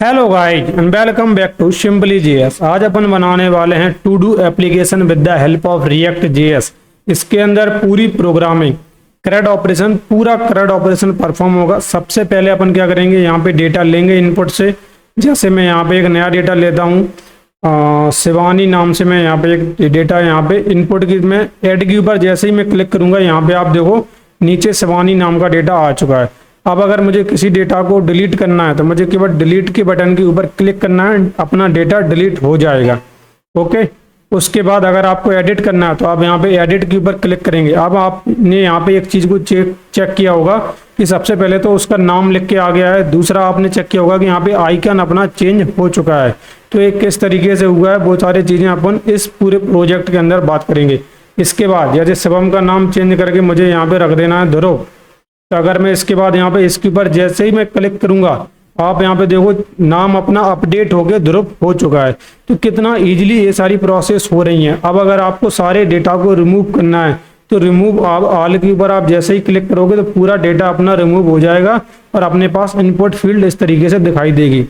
Hello guys and welcome back to simply JS. आज अपन बनाने वाले हैं to do application with the help of React JS. इसके अंदर पूरी प्रोग्रामिंग CRUD ऑपरेशन पूरा CRUD ऑपरेशन परफॉर्म होगा। सबसे पहले अपन क्या करेंगे, यहाँ पे डेटा लेंगे इनपुट से। जैसे मैं यहाँ पे एक नया डेटा लेता हूँ शिवानी नाम से। मैं यहाँ पे एक डेटा यहाँ पे इनपुट की मैं ऐड के ऊपर जैसे ही मैं क्लिक करूंगा, यहाँ पे आप देखो नीचे शिवानी नाम का डेटा आ चुका है। अब अगर मुझे किसी डेटा को डिलीट करना है तो मुझे केवल डिलीट के बटन के ऊपर क्लिक करना है, अपना डेटा डिलीट हो जाएगा। ओके, उसके बाद अगर आपको एडिट करना है तो आप यहाँ पे एडिट के ऊपर क्लिक करेंगे। अब आपने यहाँ पे एक चीज़ को चेक किया होगा कि सबसे पहले तो उसका नाम लिख के आ गया है। दूसरा आपने चेक किया होगा कि यहाँ पे आइकन अपना चेंज हो चुका है। तो एक किस तरीके से हुआ है वो सारी चीज़ें अपन इस पूरे प्रोजेक्ट के अंदर बात करेंगे। इसके बाद जैसे शिवम का नाम चेंज करके मुझे यहाँ पे रख देना है ध्रुव। तो अगर मैं इसके बाद यहाँ पे इसके ऊपर जैसे ही मैं क्लिक करूंगा, आप यहाँ पे देखो नाम अपना अपडेट होके ध्रुव हो चुका है। तो कितना इजीली ये सारी प्रोसेस हो रही है। अब अगर आपको सारे डेटा को रिमूव करना है तो रिमूव आप ऑल के ऊपर आप जैसे ही क्लिक करोगे तो पूरा डेटा अपना रिमूव हो जाएगा और अपने पास इनपुट फील्ड इस तरीके से दिखाई देगी।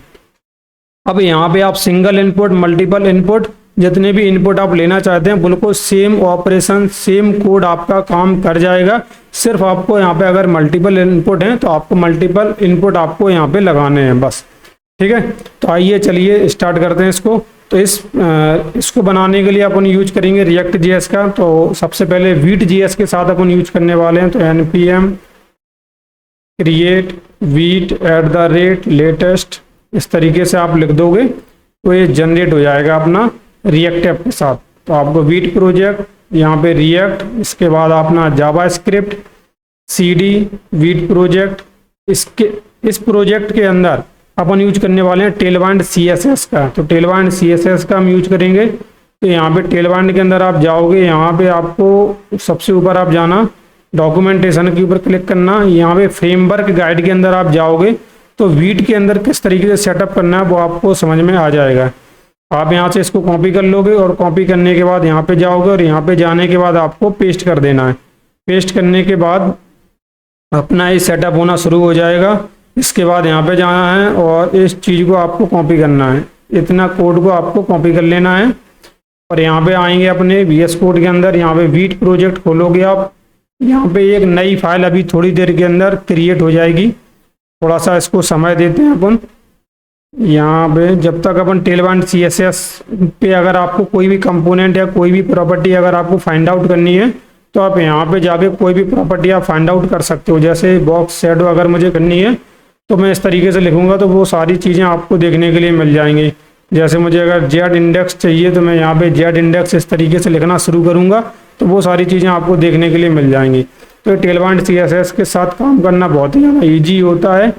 अब यहाँ पे आप सिंगल इनपुट, मल्टीपल इनपुट, जितने भी इनपुट आप लेना चाहते हैं बिल्कुल सेम ऑपरेशन सेम कोड आपका काम कर जाएगा। सिर्फ आपको यहाँ पे अगर मल्टीपल इनपुट हैं तो आपको मल्टीपल इनपुट आपको यहाँ पे लगाने हैं बस। ठीक है, तो आइए चलिए स्टार्ट करते हैं इसको। तो इसको बनाने के लिए अपन यूज करेंगे रिएक्ट जेएस का। तो सबसे पहले वीट जेएस के साथ अपन यूज करने वाले हैं। तो npm create वीट @latest इस तरीके से आप लिख दोगे तो ये जनरेट हो जाएगा अपना रिएक्ट ऐप के साथ। तो आपको वीट प्रोजेक्ट, यहाँ पे रिएक्ट, इसके बाद अपना जावा स्क्रिप्ट cd वीट प्रोजेक्ट। इस प्रोजेक्ट के अंदर अपन यूज करने वाले हैं टेलबाइंड CSS का। तो टेलबाइंड CSS का हम यूज करेंगे। तो यहाँ पे टेलबाइंड के अंदर आप जाओगे, यहाँ पे आपको सबसे ऊपर आप जाना, डॉक्यूमेंटेशन के ऊपर क्लिक करना। यहाँ पे फ्रेमवर्क गाइड के अंदर आप जाओगे तो वीट के अंदर किस तरीके से सेटअप करना है वो आपको समझ में आ जाएगा। आप यहाँ से इसको कॉपी कर लोगे और कॉपी करने के बाद यहाँ पे जाओगे और यहाँ पे जाने के बाद आपको पेस्ट कर देना है। पेस्ट करने के बाद अपना ये सेटअप होना शुरू हो जाएगा। इसके बाद यहाँ पे जाना है और इस चीज़ को आपको कॉपी करना है। इतना कोड को आपको कॉपी कर लेना है और यहाँ पे आएंगे अपने VS कोड के अंदर। यहाँ पे वीट प्रोजेक्ट खोलोगे आप। यहाँ पे एक नई फाइल अभी थोड़ी देर के अंदर क्रिएट हो जाएगी। थोड़ा सा इसको समय देते हैं अपन। यहाँ पे जब तक अपन टेलबाइंड CSS पे अगर आपको कोई भी कंपोनेंट या कोई भी प्रॉपर्टी अगर आपको फाइंड आउट करनी है तो आप यहाँ पे जाके कोई भी प्रॉपर्टी आप फाइंड आउट कर सकते हो। जैसे बॉक्स शैडो अगर मुझे करनी है तो मैं इस तरीके से लिखूंगा तो वो सारी चीज़ें आपको देखने के लिए मिल जाएंगी। जैसे मुझे अगर Z इंडेक्स चाहिए तो मैं यहाँ पे Z इंडेक्स इस तरीके से लिखना शुरू करूँगा तो वो सारी चीज़ें आपको देखने के लिए मिल जाएंगी। तो टेलबाइंड CSS के साथ काम करना बहुत ही ज़्यादा ईजी होता है।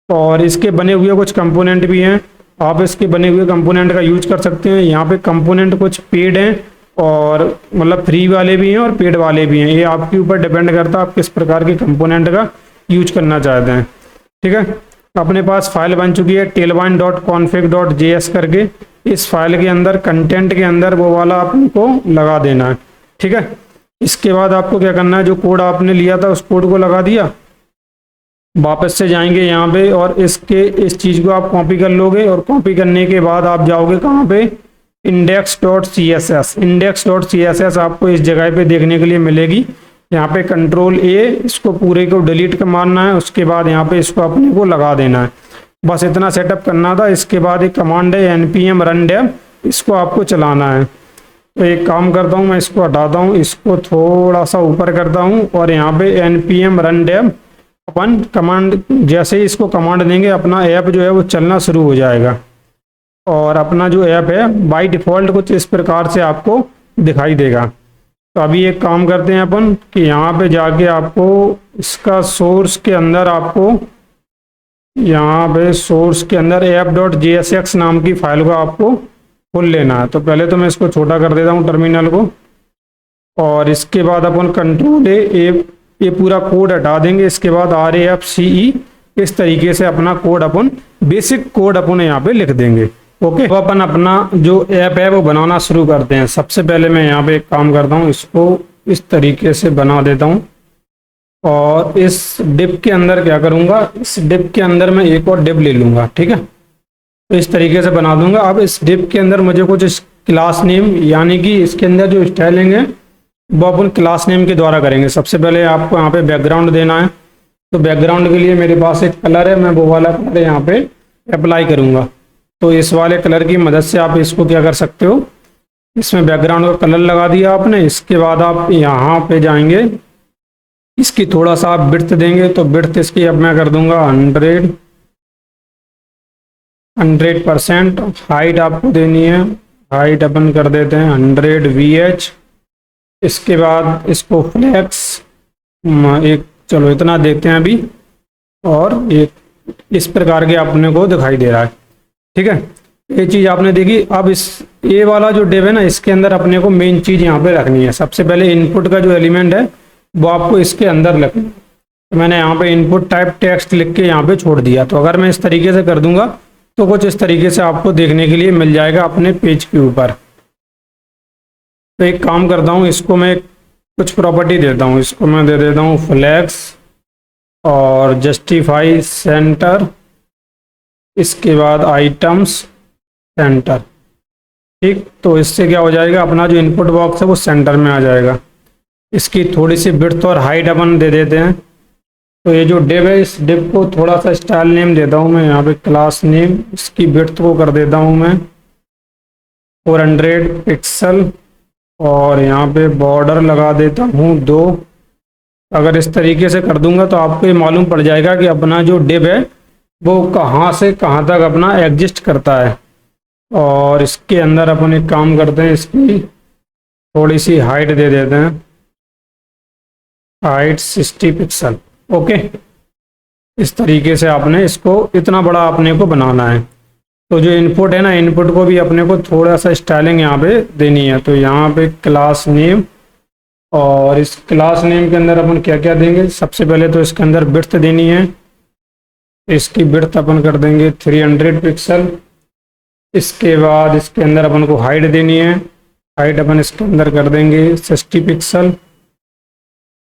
और इसके बने हुए कुछ कंपोनेंट भी हैं, आप इसके बने हुए कंपोनेंट का यूज कर सकते हैं। यहाँ पे कंपोनेंट कुछ पेड हैं और मतलब फ्री वाले भी हैं और पेड वाले भी हैं। ये आपके ऊपर डिपेंड करता है आप किस प्रकार के कंपोनेंट का यूज करना चाहते हैं। ठीक है, अपने पास फाइल बन चुकी है tailbind.config.js करके। इस फाइल के अंदर कंटेंट के अंदर वो वाला आपको लगा देना है। ठीक है, इसके बाद आपको क्या करना है, जो कोड आपने लिया था उस कोड को लगा दिया। वापस से जाएंगे यहाँ पे और इस चीज़ को आप कॉपी कर लोगे और कॉपी करने के बाद आप जाओगे कहाँ पे, index.css। index.css आपको इस जगह पे देखने के लिए मिलेगी। यहाँ पे Ctrl A इसको पूरे को डिलीट कर मारना है। उसके बाद यहाँ पे इसको अपने को लगा देना है। बस इतना सेटअप करना था। इसके बाद एक कमांड है npm run dev, इसको आपको चलाना है। तो एक काम करता हूँ, मैं इसको हटाता हूँ, इसको थोड़ा सा ऊपर करता हूँ और यहाँ पे npm run dev अपन कमांड जैसे ही इसको कमांड देंगे अपना ऐप जो है वो चलना शुरू हो जाएगा। और अपना जो ऐप है बाय डिफ़ॉल्ट कुछ इस प्रकार से आपको दिखाई देगा। तो अभी एक काम करते हैं अपन कि यहाँ पे जाके आपको इसका सोर्स के अंदर आपको यहाँ पे सोर्स के अंदर app.jsx नाम की फाइल को आपको खोल लेना है। तो पहले तो मैं इसको छोटा कर देता हूँ टर्मिनल को और इसके बाद अपन Ctrl A ये पूरा कोड हटा देंगे। इसके बाद RAFCE इस तरीके से अपना कोड अपन बेसिक कोड अपन यहाँ पे लिख देंगे। ओके, तो अपन अपना जो ऐप है वो बनाना शुरू करते हैं। सबसे पहले मैं यहाँ पे एक काम करता हूँ, इसको इस तरीके से बना देता हूँ और इस डिप के अंदर क्या करूँगा, इस डिप के अंदर मैं एक और डिप ले लूँगा। ठीक है, तो इस तरीके से बना दूंगा। अब इस डिव के अंदर मुझे कुछ इस क्लास नेम, यानी कि इसके अंदर जो स्टाइलिंग है वो अपन क्लास नेम के द्वारा करेंगे। सबसे पहले आपको यहाँ पे बैकग्राउंड देना है, तो बैकग्राउंड के लिए मेरे पास एक कलर है, मैं वो वाला कलर यहाँ पे अप्लाई करूँगा। तो इस वाले कलर की मदद से आप इसको क्या कर सकते हो, इसमें बैकग्राउंड का कलर लगा दिया आपने। इसके बाद आप यहाँ पे जाएंगे, इसकी थोड़ा सा आप विड्थ देंगे, तो विड्थ इसकी अब मैं कर दूंगा 100%। हाइट आपको देनी है, हाइट अपन कर देते हैं 100 VH। इसके बाद इसको फ्लेक्स एक, चलो इतना देखते हैं अभी, और एक इस प्रकार के अपने को दिखाई दे रहा है। ठीक है, ये चीज़ आपने देखी। अब इस ये वाला जो डिव है ना, इसके अंदर अपने को मेन चीज़ यहाँ पे रखनी है। सबसे पहले इनपुट का जो एलिमेंट है वो आपको इसके अंदर रखना है। तो मैंने यहाँ पे इनपुट टाइप टेक्स्ट लिख के यहाँ पे छोड़ दिया। तो अगर मैं इस तरीके से कर दूंगा तो कुछ इस तरीके से आपको देखने के लिए मिल जाएगा अपने पेज के ऊपर। तो एक काम करता हूँ, इसको मैं कुछ प्रॉपर्टी देता हूँ, इसको मैं दे देता हूँ फ्लैक्स और जस्टिफाई सेंटर, इसके बाद आइटम्स सेंटर। ठीक, तो इससे क्या हो जाएगा, अपना जो इनपुट बॉक्स है वो सेंटर में आ जाएगा। इसकी थोड़ी सी विड्थ और हाइट अपन दे देते हैं। तो ये जो डिव है, इस डिव को थोड़ा सा स्टाइल नेम देता हूँ मैं यहाँ पे, क्लास नेम। इसकी विड्थ को कर देता हूँ मैं 400 पिक्सल, और यहाँ पे बॉर्डर लगा देता हूँ 2। अगर इस तरीके से कर दूंगा तो आपको ये मालूम पड़ जाएगा कि अपना जो डिव है वो कहाँ से कहाँ तक अपना एग्जिस्ट करता है। और इसके अंदर अपन एक काम करते हैं, इसकी थोड़ी सी हाइट दे देते हैं, हाइट 60 पिक्सल। ओके, इस तरीके से आपने इसको इतना बड़ा अपने को बनाना है। तो जो इनपुट है ना, इनपुट को भी अपने को थोड़ा सा स्टाइलिंग यहाँ पे देनी है। तो यहाँ पे क्लास नेम, और इस क्लास नेम के अंदर अपन क्या क्या देंगे, सबसे पहले तो इसके अंदर विड्थ देनी है। इसकी विड्थ अपन कर देंगे 300 पिक्सल। इसके बाद इसके अंदर अपन को हाइट देनी है, हाइट अपन इसके अंदर कर देंगे 60 पिक्सल।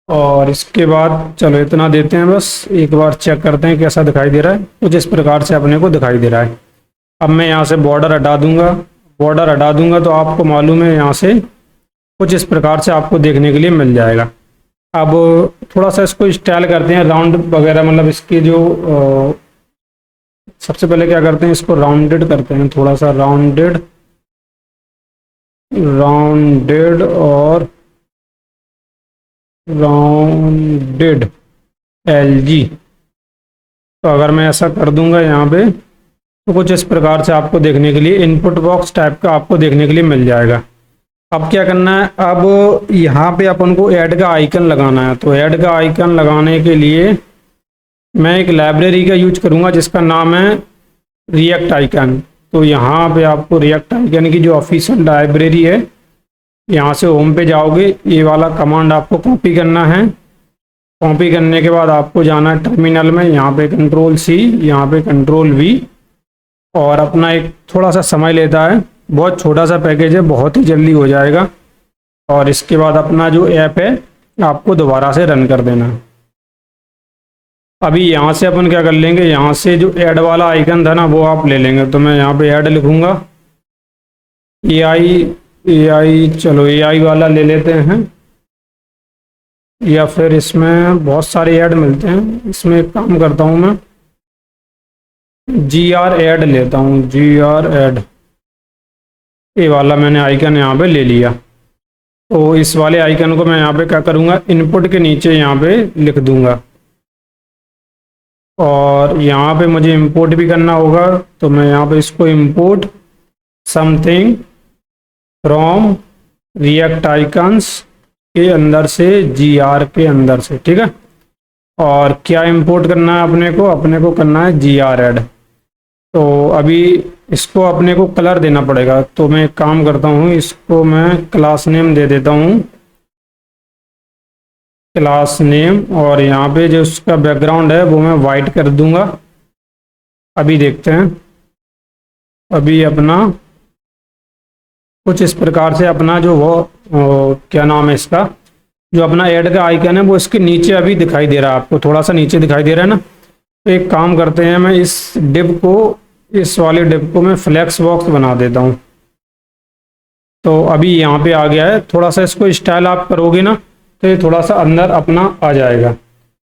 और इसके बाद चलो इतना देते हैं बस, एक बार चेक करते हैं कैसा दिखाई दे रहा है। कुछ इस प्रकार से अपने को दिखाई दे रहा है। अब मैं यहाँ से बॉर्डर हटा दूंगा, बॉर्डर हटा दूंगा तो आपको मालूम है यहाँ से कुछ इस प्रकार से आपको देखने के लिए मिल जाएगा। अब थोड़ा सा इसको स्टाइल करते हैं, राउंड वगैरह, मतलब इसकी जो सबसे पहले क्या करते हैं, इसको राउंडेड करते हैं, थोड़ा सा राउंडेड और राउंडेड LG। तो अगर मैं ऐसा कर दूंगा यहाँ पे तो कुछ इस प्रकार से आपको देखने के लिए इनपुट बॉक्स टाइप का आपको देखने के लिए मिल जाएगा। अब क्या करना है, अब यहाँ पे अपन को ऐड का आइकन लगाना है। तो ऐड का आइकन लगाने के लिए मैं एक लाइब्रेरी का यूज करूँगा जिसका नाम है रिएक्ट आइकन। तो यहाँ पे आपको रिएक्ट आइकन की जो ऑफिशियल लाइब्रेरी है, यहाँ से होम पे जाओगे, ये वाला कमांड आपको कॉपी करना है। कॉपी करने के बाद आपको जाना है टर्मिनल में, यहाँ पे Ctrl+C, यहाँ पे Ctrl+V, और अपना एक थोड़ा सा समय लेता है, बहुत छोटा सा पैकेज है, बहुत ही जल्दी हो जाएगा। और इसके बाद अपना जो ऐप है आपको दोबारा से रन कर देना है। अभी यहाँ से अपन क्या कर लेंगे, यहाँ से जो ऐड वाला आइकन था ना वो आप ले लेंगे। तो मैं यहाँ पे ऐड लिखूँगा, AI, चलो AI वाला ले लेते हैं, या फिर इसमें बहुत सारे ऐड मिलते हैं। इसमें एक काम करता हूँ मैं, GR ऐड लेता हूँ, GR ऐड, ये वाला मैंने आइकन यहाँ पे ले लिया। तो इस वाले आइकन को मैं यहाँ पे क्या करूँगा, इनपुट के नीचे यहाँ पे लिख दूँगा, और यहाँ पे मुझे इंपोर्ट भी करना होगा। तो मैं यहाँ पे इसको import something from react icons के अंदर से, GR के अंदर से, ठीक है। और क्या इंपोर्ट करना है अपने को करना है GR ऐड। तो अभी इसको अपने को कलर देना पड़ेगा। तो मैं एक काम करता हूँ, इसको मैं क्लास नेम दे देता हूँ, क्लास नेम, और यहाँ पे जो उसका बैकग्राउंड है वो मैं वाइट कर दूंगा। अभी देखते हैं, अभी अपना कुछ इस प्रकार से अपना जो वो क्या नाम है इसका, जो अपना ऐड का आइकन है वो इसके नीचे अभी दिखाई दे रहा है, आपको थोड़ा सा नीचे दिखाई दे रहा है ना। तो एक काम करते हैं, मैं इस डिव को इस वाले डिप को मैं फ्लेक्स बॉक्स बना देता हूँ। तो अभी यहाँ पे आ गया है। थोड़ा सा इसको स्टाइल आप करोगे ना तो ये थोड़ा सा अंदर अपना आ जाएगा।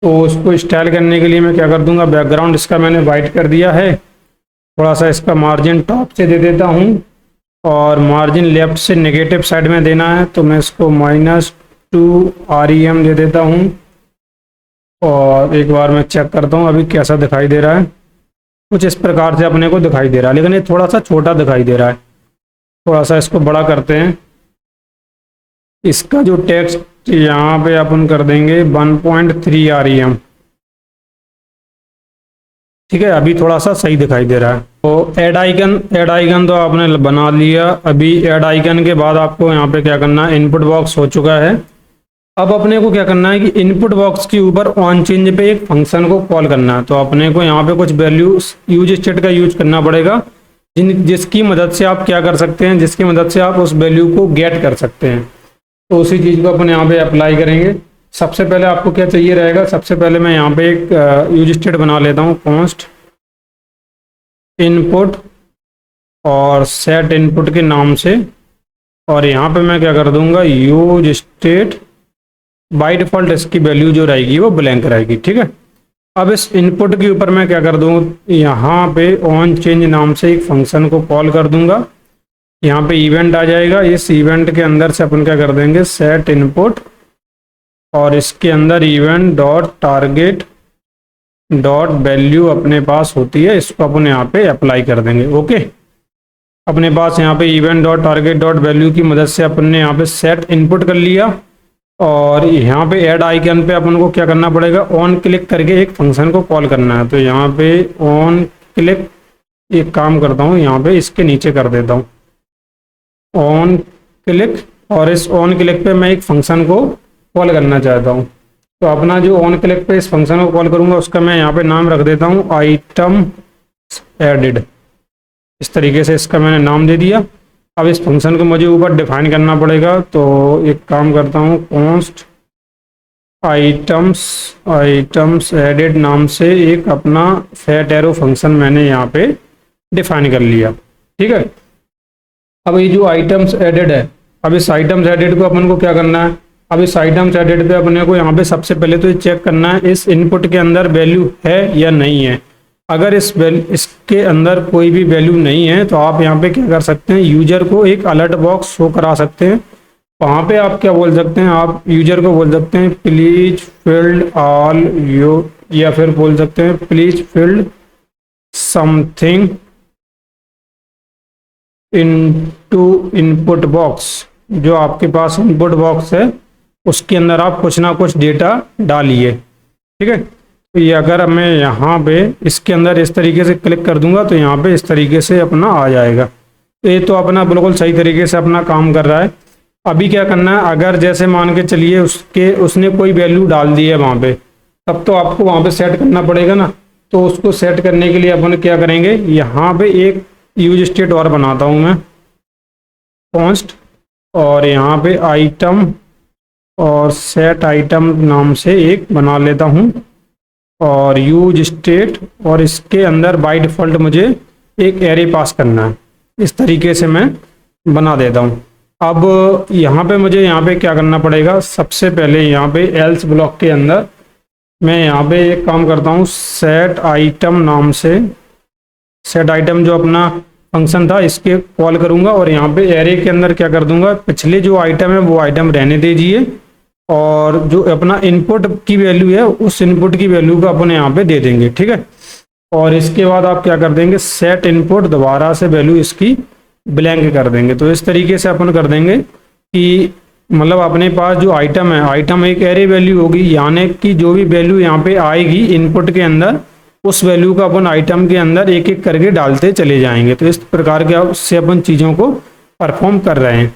तो इसको स्टाइल करने के लिए मैं क्या कर दूंगा, बैकग्राउंड इसका मैंने वाइट कर दिया है। थोड़ा सा इसका मार्जिन टॉप से दे देता हूँ और मार्जिन लेफ्ट से नेगेटिव साइड में देना है, तो मैं इसको -2 REM दे देता हूँ। और एक बार मैं चेक करता हूँ अभी कैसा दिखाई दे रहा है। कुछ इस प्रकार से अपने को दिखाई दे रहा है, लेकिन ये थोड़ा सा छोटा दिखाई दे रहा है। थोड़ा सा इसको बड़ा करते हैं। इसका जो टेक्स्ट यहाँ पे अपन कर देंगे 1.3 REM। ठीक है, अभी थोड़ा सा सही दिखाई दे रहा है। तो ऐड आइकन तो आपने बना लिया। अभी ऐड आइकन के बाद आपको यहाँ पे क्या करना है, इनपुट बॉक्स हो चुका है। अब अपने को क्या करना है कि इनपुट बॉक्स के ऊपर ऑन चेंज पे एक फंक्शन को कॉल करना है। तो अपने को यहाँ पे कुछ वैल्यू यूज स्टेट का यूज करना पड़ेगा, जिसकी मदद से आप क्या कर सकते हैं, जिसकी मदद से आप उस वैल्यू को गेट कर सकते हैं। तो उसी चीज़ को अपन यहाँ पे अप्लाई करेंगे। सबसे पहले आपको क्या चाहिए रहेगा, सबसे पहले मैं यहाँ पे एक यूज स्टेट बना लेता हूँ, कॉन्स्ट इनपुट और सेट इनपुट के नाम से। और यहाँ पे मैं क्या कर दूंगा, यूज स्टेट। बाय डिफ़ॉल्ट इसकी वैल्यू जो रहेगी वो ब्लैंक रहेगी। ठीक है, अब इस इनपुट के ऊपर मैं क्या कर दूँ, यहाँ पे ऑन चेंज नाम से एक फंक्शन को कॉल कर दूंगा। यहाँ पे इवेंट आ जाएगा। इस इवेंट के अंदर से अपन क्या कर देंगे, सेट इनपुट और इसके अंदर event dot target dot value अपने पास होती है, इसको अपन यहाँ पे अप्लाई कर देंगे। ओके, अपने पास यहाँ पे event dot target dot value की मदद से अपन ने यहाँ पे सेट इनपुट कर लिया। और यहाँ पे ऐड आइकन पे अपन को क्या करना पड़ेगा, ऑन क्लिक करके एक फंक्शन को कॉल करना है। तो यहाँ पे ऑन क्लिक, एक काम करता हूँ यहाँ पे इसके नीचे कर देता हूँ ऑन क्लिक, और इस ऑन क्लिक पे मैं एक फंक्शन को कॉल करना चाहता हूँ। तो अपना जो ऑन क्लिक पे इस फंक्शन को कॉल करूँगा उसका मैं यहाँ पे नाम रख देता हूँ आइटम एडिड। इस तरीके से इसका मैंने नाम दे दिया। अब इस फंक्शन को मुझे ऊपर डिफाइन करना पड़ेगा। तो एक काम करता हूँ, कॉन्स्ट आइटम्स एडिड नाम से एक अपना सेट एरो फंक्शन मैंने यहाँ पे डिफाइन कर लिया। ठीक है, अब ये जो आइटम्स एडिड है, अब इस आइटम्स एडिड को अपन को क्या करना है, अब इस आइटम्स एडिड पे अपने को यहाँ पे सबसे पहले तो ये चेक करना है इस इनपुट के अंदर वैल्यू है या नहीं है। अगर इसके अंदर कोई भी वैल्यू नहीं है तो आप यहाँ पे क्या कर सकते हैं, यूजर को एक अलर्ट बॉक्स शो करा सकते हैं। वहाँ पे आप क्या बोल सकते हैं, आप यूजर को बोल सकते हैं प्लीज फिल्ड ऑल यू, या फिर बोल सकते हैं please field something into input box. जो आपके पास इनपुट बॉक्स है उसके अंदर आप कुछ ना कुछ डेटा डालिए। ठीक है, तो ये अगर मैं यहाँ पे इसके अंदर इस तरीके से क्लिक कर दूंगा तो यहाँ पे इस तरीके से अपना आ जाएगा। तो ये तो अपना बिल्कुल सही तरीके से अपना काम कर रहा है। अभी क्या करना है, अगर जैसे मान के चलिए उसने कोई वैल्यू डाल दी है वहाँ पे, तब तो आपको वहाँ पे सेट करना पड़ेगा ना। तो उसको सेट करने के लिए अपन क्या करेंगे, यहाँ पे एक यूज स्टेट और बनाता हूँ मैं, कॉन्स्ट, और यहाँ पे आइटम और सेट आइटम नाम से एक बना लेता हूँ और यूज स्टेट, और इसके अंदर बाय डिफ़ॉल्ट मुझे एक एरे पास करना है। इस तरीके से मैं बना देता हूँ। अब यहाँ पे मुझे यहाँ पे क्या करना पड़ेगा, सबसे पहले यहाँ पे एल्स ब्लॉक के अंदर मैं यहाँ पे एक काम करता हूँ, सेट आइटम नाम से सेट आइटम जो अपना फंक्शन था इसके कॉल करूँगा और यहाँ पे एरे के अंदर क्या कर दूंगा, पिछले जो आइटम है वो आइटम रहने दीजिए और जो अपना इनपुट की वैल्यू है उस इनपुट की वैल्यू को अपन यहाँ पे दे देंगे। ठीक है, और इसके बाद आप क्या कर देंगे, सेट इनपुट, दोबारा से वैल्यू इसकी ब्लैंक कर देंगे। तो इस तरीके से अपन कर देंगे कि मतलब अपने पास जो आइटम है, आइटम एक एरे वैल्यू होगी, यानी कि जो भी वैल्यू यहाँ पे आएगी इनपुट के अंदर उस वैल्यू को अपन आइटम के अंदर एक एक करके डालते चले जाएंगे। तो इस प्रकार के से अपन चीज़ों को परफॉर्म कर रहे हैं।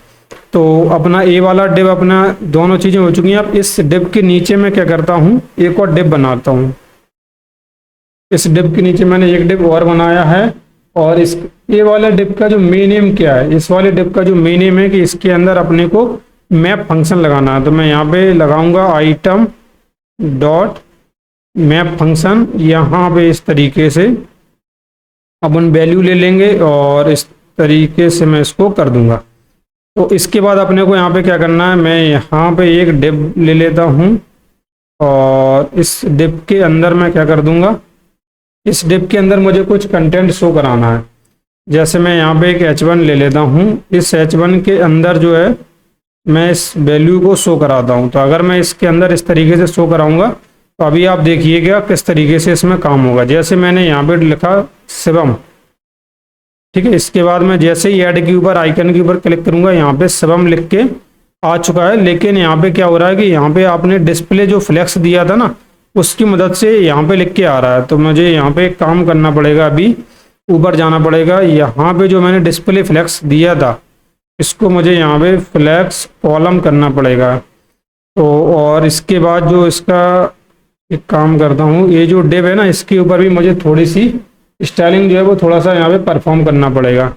तो अपना ए वाला डिव, अपना दोनों चीज़ें हो चुकी हैं। अब इस डिव के नीचे मैं क्या करता हूँ, एक और डिव बनाता हूँ। इस डिव के नीचे मैंने एक डिव और बनाया है और इस ए वाले डिव का जो मेन नेम क्या है, इस वाले डिव का जो मेन नेम है कि इसके अंदर अपने को मैप फंक्शन लगाना है। तो मैं यहाँ पे लगाऊंगा आइटम डॉट मैप फंक्शन, यहाँ पे इस तरीके से अपन वैल्यू ले लेंगे और इस तरीके से मैं इसको कर दूंगा। तो इसके बाद अपने को यहाँ पे क्या करना है, मैं यहाँ पे एक डिव ले लेता हूँ और इस डिव के अंदर मैं क्या कर दूंगा, इस डिव के अंदर मुझे कुछ कंटेंट शो कराना है। जैसे मैं यहाँ पे एक H1 ले लेता हूँ, इस H1 के अंदर जो है मैं इस वैल्यू को शो कराता हूँ। तो अगर मैं इसके अंदर इस तरीके से शो कराऊंगा तो अभी आप देखिएगा किस तरीके से इसमें काम होगा। जैसे मैंने यहाँ पे लिखा शिवम, ठीक है, इसके बाद मैं जैसे ही ऐड के ऊपर आइकन के ऊपर क्लिक करूंगा, यहाँ पे शिवम लिख के आ चुका है। लेकिन यहाँ पे क्या हो रहा है कि यहाँ पे आपने डिस्प्ले जो फ्लेक्स दिया था ना, उसकी मदद से यहाँ पे लिख के आ रहा है। तो मुझे यहाँ पे एक काम करना पड़ेगा, अभी ऊपर जाना पड़ेगा। यहाँ पे जो मैंने डिस्प्ले फ्लेक्स दिया था इसको मुझे यहाँ पे फ्लेक्स कॉलम करना पड़ेगा। तो और इसके बाद जो इसका एक काम करता हूँ, ये जो डिव है ना, इसके ऊपर भी मुझे थोड़ी सी स्टाइलिंग जो है वो थोड़ा सा यहाँ पे परफॉर्म करना पड़ेगा।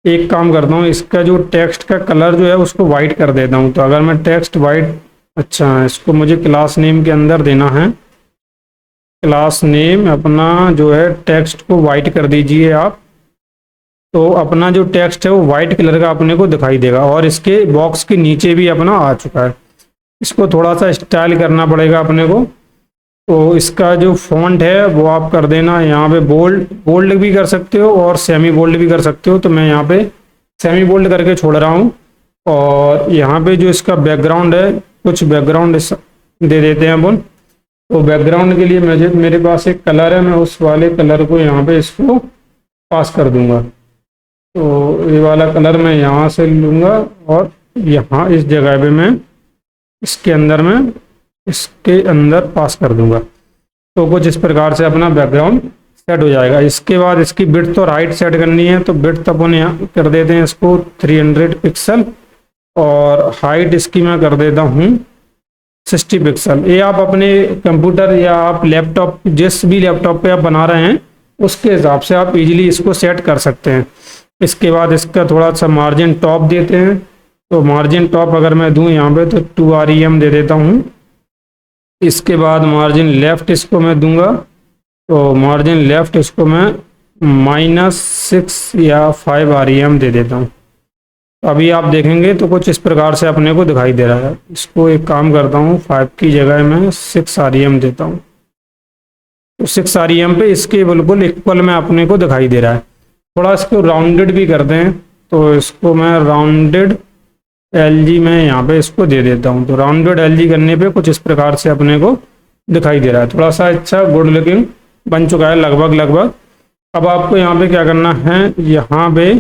एक काम करता हूँ, इसका जो टेक्स्ट का कलर जो है उसको वाइट कर देता हूँ। तो अगर मैं टेक्स्ट वाइट, अच्छा इसको मुझे क्लास नेम के अंदर देना है, क्लास नेम अपना जो है टेक्स्ट को वाइट कर दीजिए आप। तो अपना जो टेक्स्ट है वो वाइट कलर का अपने को दिखाई देगा और इसके बॉक्स के नीचे भी अपना आ चुका है। इसको थोड़ा सा स्टाइल करना पड़ेगा अपने को। तो इसका जो फॉन्ट है वो आप कर देना यहाँ पे बोल्ड, बोल्ड भी कर सकते हो और सेमी बोल्ड भी कर सकते हो। तो मैं यहाँ पे सेमी बोल्ड करके छोड़ रहा हूँ। और यहाँ पे जो इसका बैकग्राउंड है, कुछ बैकग्राउंड दे देते हैं अपन। तो बैकग्राउंड के लिए मेरे पास एक कलर है, मैं उस वाले कलर को यहाँ पे इसको पास कर दूंगा। तो ये वाला कलर मैं यहाँ से लूँगा और यहाँ इस जगह पे मैं इसके अंदर में इसके अंदर पास कर दूंगा। तो कुछ इस प्रकार से अपना बैकग्राउंड सेट हो जाएगा। इसके बाद इसकी विड्थ और हाइट सेट करनी है। तो विड्थ अपन यहाँ कर देते हैं इसको 300 पिक्सल और हाइट इसकी मैं कर देता हूँ 60 पिक्सल। ये आप अपने कंप्यूटर या आप लैपटॉप, जिस भी लैपटॉप पे आप बना रहे हैं उसके हिसाब से आप इजीली इसको सेट कर सकते हैं। इसके बाद इसका थोड़ा सा मार्जिन टॉप देते हैं। तो मार्जिन टॉप अगर मैं दूं यहाँ पे तो 2 REM दे देता हूँ। इसके बाद मार्जिन लेफ्ट इसको मैं दूंगा। तो मार्जिन लेफ्ट इसको मैं -6 या 5 REM दे देता हूँ। अभी आप देखेंगे तो कुछ इस प्रकार से अपने को दिखाई दे रहा है। इसको एक काम करता हूँ, 5 की जगह मैं 6 REM देता हूँ। तो 6 REM पे इसके बिल्कुल इक्वल में अपने को दिखाई दे रहा है। थोड़ा इसको राउंडेड भी करते हैं। तो इसको मैं राउंडेड LG में यहाँ पे इसको दे देता हूँ। तो राउंडेड LG करने पे कुछ इस प्रकार से अपने को दिखाई दे रहा है। थोड़ा सा अच्छा गुड लुकिंग बन चुका है लगभग। अब आपको यहाँ पे क्या करना है, यहाँ पे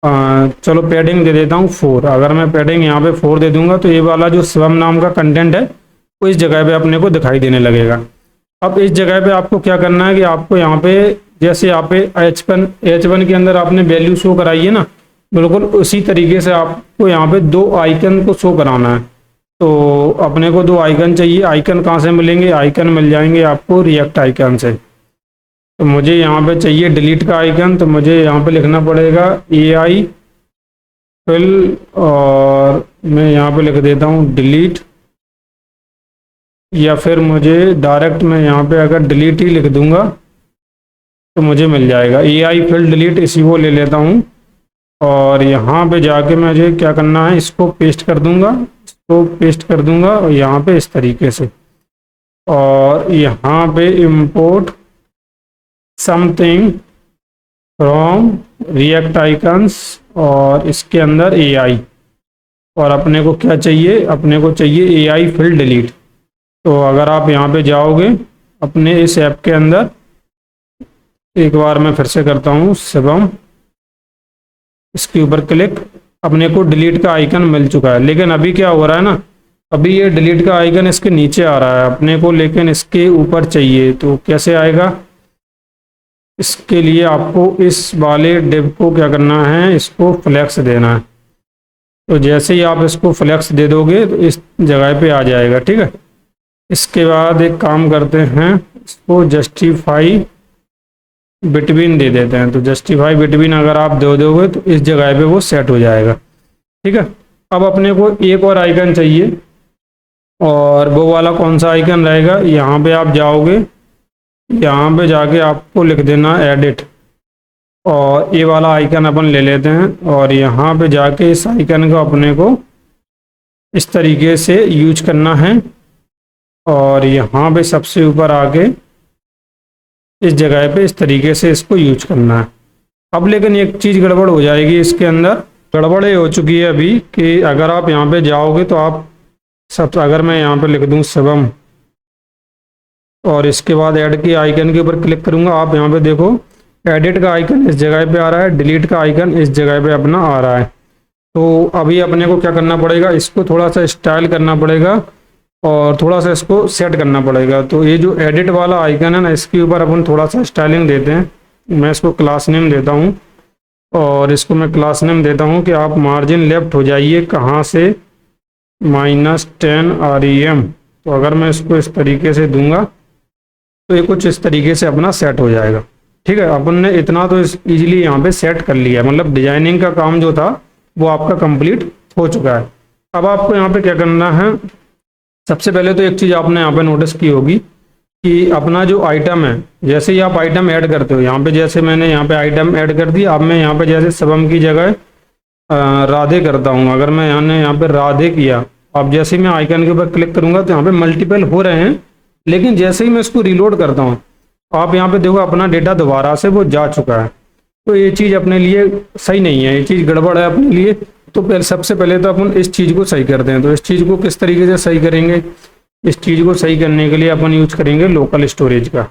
चलो पैडिंग दे देता हूँ 4। अगर मैं पैडिंग यहाँ पे 4 दे दूंगा तो ये वाला जो शिवम नाम का कंटेंट है वो इस जगह पे अपने को दिखाई देने लगेगा। अब इस जगह पे आपको क्या करना है कि आपको यहाँ पे जैसे यहाँ पे H1 के अंदर आपने वैल्यू शो कराई है ना, बिल्कुल उसी तरीके से आपको यहाँ पे 2 आइकन को शो कराना है। तो अपने को 2 आइकन चाहिए। आइकन कहाँ से मिलेंगे, आइकन मिल जाएंगे आपको रिएक्ट आइकन से। तो मुझे यहाँ पे चाहिए डिलीट का आइकन। तो मुझे यहाँ पे लिखना पड़ेगा AI फिल और मैं यहाँ पे लिख देता हूँ डिलीट, या फिर मुझे डायरेक्ट मैं यहाँ पे अगर डिलीट ही लिख दूंगा तो मुझे मिल जाएगा। AI फिल डिलीट, इसी को ले लेता हूँ और यहाँ पे जाके मुझे क्या करना है, इसको पेस्ट कर दूंगा और यहाँ पे इस तरीके से। और यहाँ पे import something from react icons और इसके अंदर AI। और अपने को क्या चाहिए, अपने को चाहिए AI फिल डिलीट। तो अगर आप यहाँ पे जाओगे अपने इस ऐप के अंदर, एक बार मैं फिर से करता हूँ शिवम, इसके ऊपर क्लिक, अपने को डिलीट का आइकन मिल चुका है। लेकिन अभी क्या हो रहा है ना, अभी ये डिलीट का आइकन इसके नीचे आ रहा है अपने को, लेकिन इसके ऊपर चाहिए। तो कैसे आएगा, इसके लिए आपको इस वाले डिव को क्या करना है, इसको फ्लेक्स देना है। तो जैसे ही आप इसको फ्लेक्स दे दोगे तो इस जगह पे आ जाएगा, ठीक है। इसके बाद एक काम करते हैं, इसको जस्टिफाई बिटवीन दे देते हैं। तो जस्टिफाई बिटवीन अगर आप दे दोगे तो इस जगह पे वो सेट हो जाएगा, ठीक है। अब अपने को एक और आइकन चाहिए और वो वाला कौन सा आइकन रहेगा, यहाँ पे आप जाओगे, यहाँ पे जाके आपको लिख देना एडिट। और ये वाला आइकन अपन ले लेते हैं और यहाँ पे जाके इस आइकन को अपने को इस तरीके से यूज करना है और यहाँ पे सबसे ऊपर आके इस जगह पे इस तरीके से इसको यूज करना है। अब लेकिन एक चीज़ गड़बड़ हो जाएगी इसके अंदर, गड़बड़ ये हो चुकी है अभी कि अगर आप यहाँ पे जाओगे तो आप सब, अगर मैं यहाँ पे लिख दूँ शिवम और इसके बाद ऐड के आइकन के ऊपर क्लिक करूँगा, आप यहाँ पे देखो एडिट का आइकन इस जगह पे आ रहा है, डिलीट का आइकन इस जगह पे अपना आ रहा है। तो अभी अपने को क्या करना पड़ेगा, इसको थोड़ा सा स्टाइल करना पड़ेगा और थोड़ा सा इसको सेट करना पड़ेगा। तो ये जो एडिट वाला आइकन है ना, इसके ऊपर अपन थोड़ा सा स्टाइलिंग देते हैं। मैं इसको क्लास नेम देता हूँ और इसको मैं क्लास नेम देता हूँ कि आप मार्जिन लेफ्ट हो जाइए कहाँ से, -10 REM। तो अगर मैं इसको इस तरीके से दूंगा तो ये कुछ इस तरीके से अपना सेट हो जाएगा। ठीक है, अपन ने इतना तो इजीली यहाँ पे सेट कर लिया, मतलब डिजाइनिंग का काम जो था वो आपका कंप्लीट हो चुका है। अब आपको यहाँ पे क्या करना है, सबसे पहले तो एक चीज़ आपने यहाँ पे नोटिस की होगी कि अपना जो आइटम है, जैसे ही आप आइटम ऐड करते हो, यहाँ पे जैसे मैंने यहाँ पे आइटम ऐड कर दिया, अब मैं यहाँ पे जैसे शिवम की जगह राधे करता हूँ। अगर मैं यहाँ पे राधे किया, अब जैसे ही मैं आइकन के ऊपर क्लिक करूँगा तो यहाँ पे मल्टीपल हो रहे हैं, लेकिन जैसे ही मैं इसको रिलोड करता हूँ आप यहाँ पे देखो अपना डेटा दोबारा से वो जा चुका है। तो ये चीज़ अपने लिए सही नहीं है, ये चीज़ गड़बड़ है अपने लिए। तो पहले सबसे पहले तो अपन इस चीज़ को सही करते हैं। तो इस चीज़ को किस तरीके से सही करेंगे, इस चीज़ को सही करने के लिए अपन यूज करेंगे लोकल स्टोरेज का।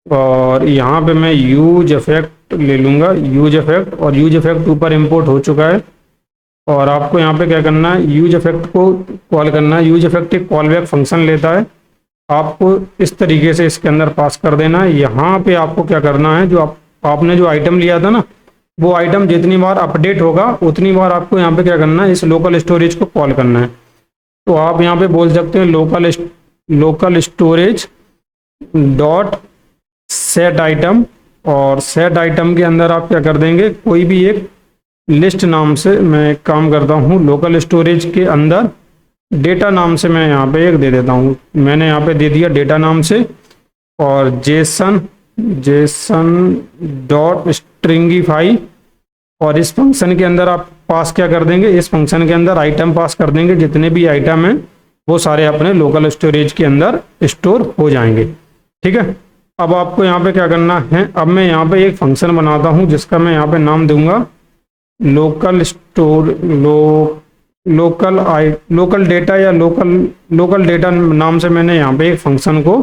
और यहाँ पे मैं यूज इफेक्ट ले लूँगा, यूज इफेक्ट, और यूज इफेक्ट ऊपर इंपोर्ट हो चुका है। और आपको यहाँ पे क्या करना है, यूज इफेक्ट को कॉल करना है। यूज इफेक्ट एक कॉल बैक फंक्शन लेता है, आपको इस तरीके से इसके अंदर पास कर देना है। यहाँ पे आपको क्या करना है, जो आपने जो आइटम लिया था ना, वो आइटम जितनी बार अपडेट होगा उतनी बार आपको यहाँ पे क्या करना है, इस लोकल स्टोरेज को कॉल करना है। तो आप यहाँ पे बोल सकते हैं local storage dot set item, और सेट आइटम के अंदर आप क्या कर देंगे, कोई भी एक लिस्ट नाम से मैं एक काम करता हूँ, लोकल स्टोरेज के अंदर डेटा नाम से मैं यहाँ पे एक दे देता हूँ। मैंने यहाँ पे दे दिया डेटा नाम से, और जेसन डॉट स्ट्रिंगिफाई, और इस फंक्शन के अंदर आप पास क्या कर देंगे, इस फंक्शन के अंदर आइटम पास कर देंगे। जितने भी आइटम हैं वो सारे अपने लोकल स्टोरेज के अंदर स्टोर हो जाएंगे। ठीक है, अब आपको यहाँ पे क्या करना है, अब मैं यहाँ पे एक फंक्शन बनाता हूँ जिसका मैं यहाँ पे नाम दूंगा लोकल डेटा, या लोकल डेटा नाम से मैंने यहाँ पे एक फंक्शन को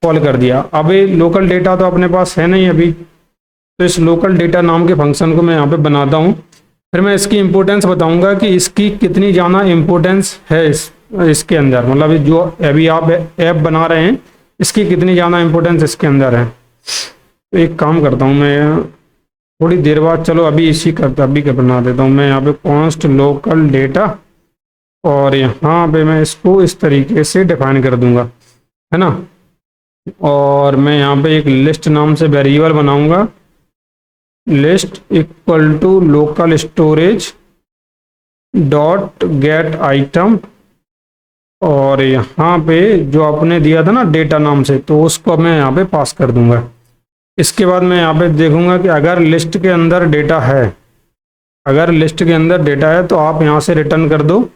कॉल कर दिया। अब ये लोकल डेटा तो अपने पास है नहीं अभी, तो इस लोकल डेटा नाम के फंक्शन को मैं यहाँ पे बनाता हूँ। फिर मैं इसकी इम्पोर्टेंस बताऊंगा कि इसकी कितनी ज़्यादा इम्पोर्टेंस है इसके अंदर, मतलब जो अभी आप ऐप बना रहे हैं इसकी कितनी ज़्यादा इम्पोर्टेंस इसके अंदर है। तो एक काम करता हूँ मैं थोड़ी देर बाद, चलो अभी अभी बना देता हूँ मैं यहाँ पे कॉन्स्ट लोकल डेटा, और यहाँ पे मैं इसको इस तरीके से डिफाइन कर दूंगा, है ना। और मैं यहाँ पे एक लिस्ट नाम से वेरिएबल बनाऊंगा, list equal to local storage dot get item, और यहाँ पे जो आपने दिया था ना डेटा नाम से, तो उसको मैं यहाँ पे पास कर दूंगा। इसके बाद मैं यहाँ पे देखूंगा कि अगर लिस्ट के अंदर डेटा है, अगर लिस्ट के अंदर डेटा है तो आप यहाँ से रिटर्न कर दो,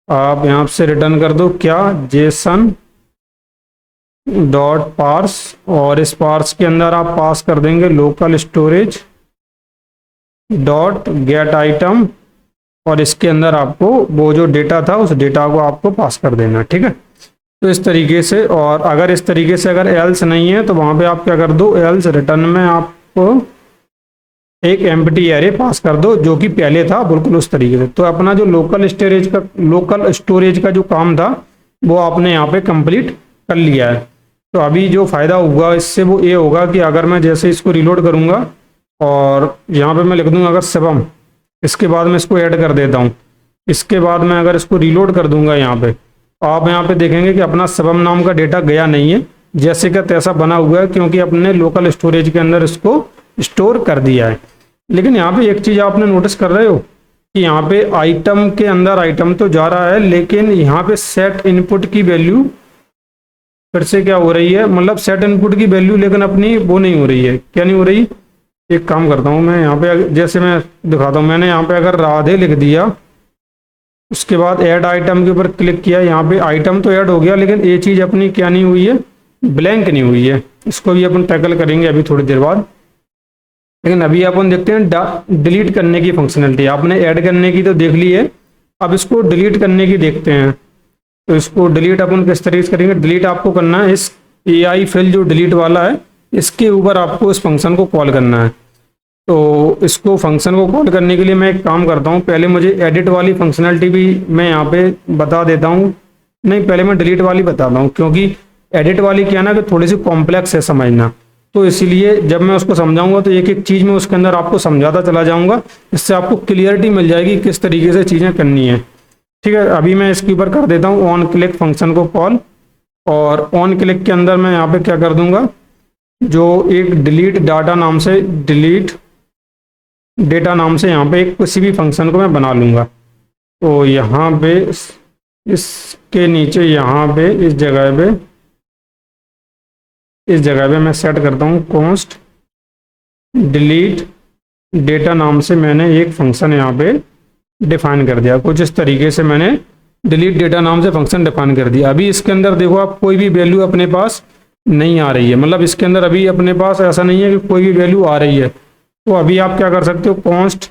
आप यहाँ से रिटर्न कर दो क्या, जेसन डॉट पार्स, और इस पार्स के अंदर आप पास कर देंगे local storage dot get item, और इसके अंदर आपको वो जो डेटा था उस डेटा को आपको पास कर देना। ठीक है, तो इस तरीके से। और अगर इस तरीके से अगर एल्स नहीं है तो वहाँ पे आप क्या कर दो, एल्स रिटर्न में आपको एक एम्प्टी एरे पास कर दो जो कि पहले था बिल्कुल उस तरीके से। तो अपना जो लोकल स्टोरेज का जो काम था वो आपने यहाँ पे कंप्लीट कर लिया है। तो अभी जो फ़ायदा होगा इससे वो ये होगा कि अगर मैं जैसे इसको रिलोड करूँगा और यहाँ पे मैं लिख दूँगा अगर शिवम, इसके बाद मैं इसको ऐड कर देता हूँ, इसके बाद मैं अगर इसको रिलोड कर दूंगा यहाँ पे, आप यहाँ पे देखेंगे कि अपना शिवम नाम का डेटा गया नहीं है, जैसे का तैसा बना हुआ है, क्योंकि अपने लोकल स्टोरेज के अंदर इसको स्टोर कर दिया है। लेकिन यहाँ पे एक चीज़ आपने नोटिस कर रहे हो कि यहाँ पे आइटम के अंदर आइटम तो जा रहा है, लेकिन यहाँ पे सेट इनपुट की वैल्यू फिर से क्या हो रही है, मतलब सेट इनपुट की वैल्यू लेकिन अपनी वो नहीं हो रही है। क्या नहीं हो रही, एक काम करता हूँ मैं यहाँ पे, जैसे मैं दिखाता हूँ, मैंने यहाँ पे अगर राधे लिख दिया, उसके बाद ऐड आइटम के ऊपर क्लिक किया, यहाँ पे आइटम तो ऐड हो गया, लेकिन ये चीज़ अपनी क्या नहीं हुई है, ब्लैंक नहीं हुई है। इसको भी अपन टैकल करेंगे अभी थोड़ी देर बाद। लेकिन अभी अपन देखते हैं डिलीट करने की फंक्शनलिटी। आपने ऐड करने की तो देख ली है, अब इसको डिलीट करने की देखते हैं। तो इसको डिलीट अपन किस तरीके से करेंगे, डिलीट आपको करना है इस AI फिल जो डिलीट वाला है, इसके ऊपर आपको इस फंक्शन को कॉल करना है। तो इसको फंक्शन को कॉल करने के लिए मैं एक काम करता हूँ, पहले मुझे एडिट वाली फंक्शनलिटी भी मैं यहाँ पे बता देता हूँ। नहीं, पहले मैं डिलीट वाली बताता हूँ, क्योंकि एडिट वाली क्या ना कि थोड़ी सी कॉम्प्लेक्स है समझना। तो इसीलिए जब मैं उसको समझाऊंगा तो एक एक चीज़ में उसके अंदर आपको समझाता चला जाऊंगा, इससे आपको क्लियरिटी मिल जाएगी किस तरीके से चीज़ें करनी है। ठीक है, अभी मैं इसके ऊपर कर देता हूँ ऑन क्लिक फंक्शन को कॉल। और ऑन क्लिक के अंदर मैं यहाँ पे क्या कर दूंगा, जो एक डिलीट डाटा नाम से, डिलीट डेटा नाम से यहाँ पे एक किसी भी फंक्शन को मैं बना लूँगा। तो यहाँ पे इसके नीचे यहाँ पे इस जगह पे मैं सेट करता हूँ कॉन्स्ट डिलीट डेटा नाम से। मैंने एक फंक्शन यहाँ पे डिफाइन कर दिया, कुछ इस तरीके से मैंने डिलीट डेटा नाम से फंक्शन डिफाइन कर दिया। अभी इसके अंदर देखो आप, कोई भी वैल्यू अपने पास नहीं आ रही है, मतलब इसके अंदर अभी अपने पास ऐसा नहीं है कि कोई भी वैल्यू आ रही है। तो अभी आप क्या कर सकते हो, const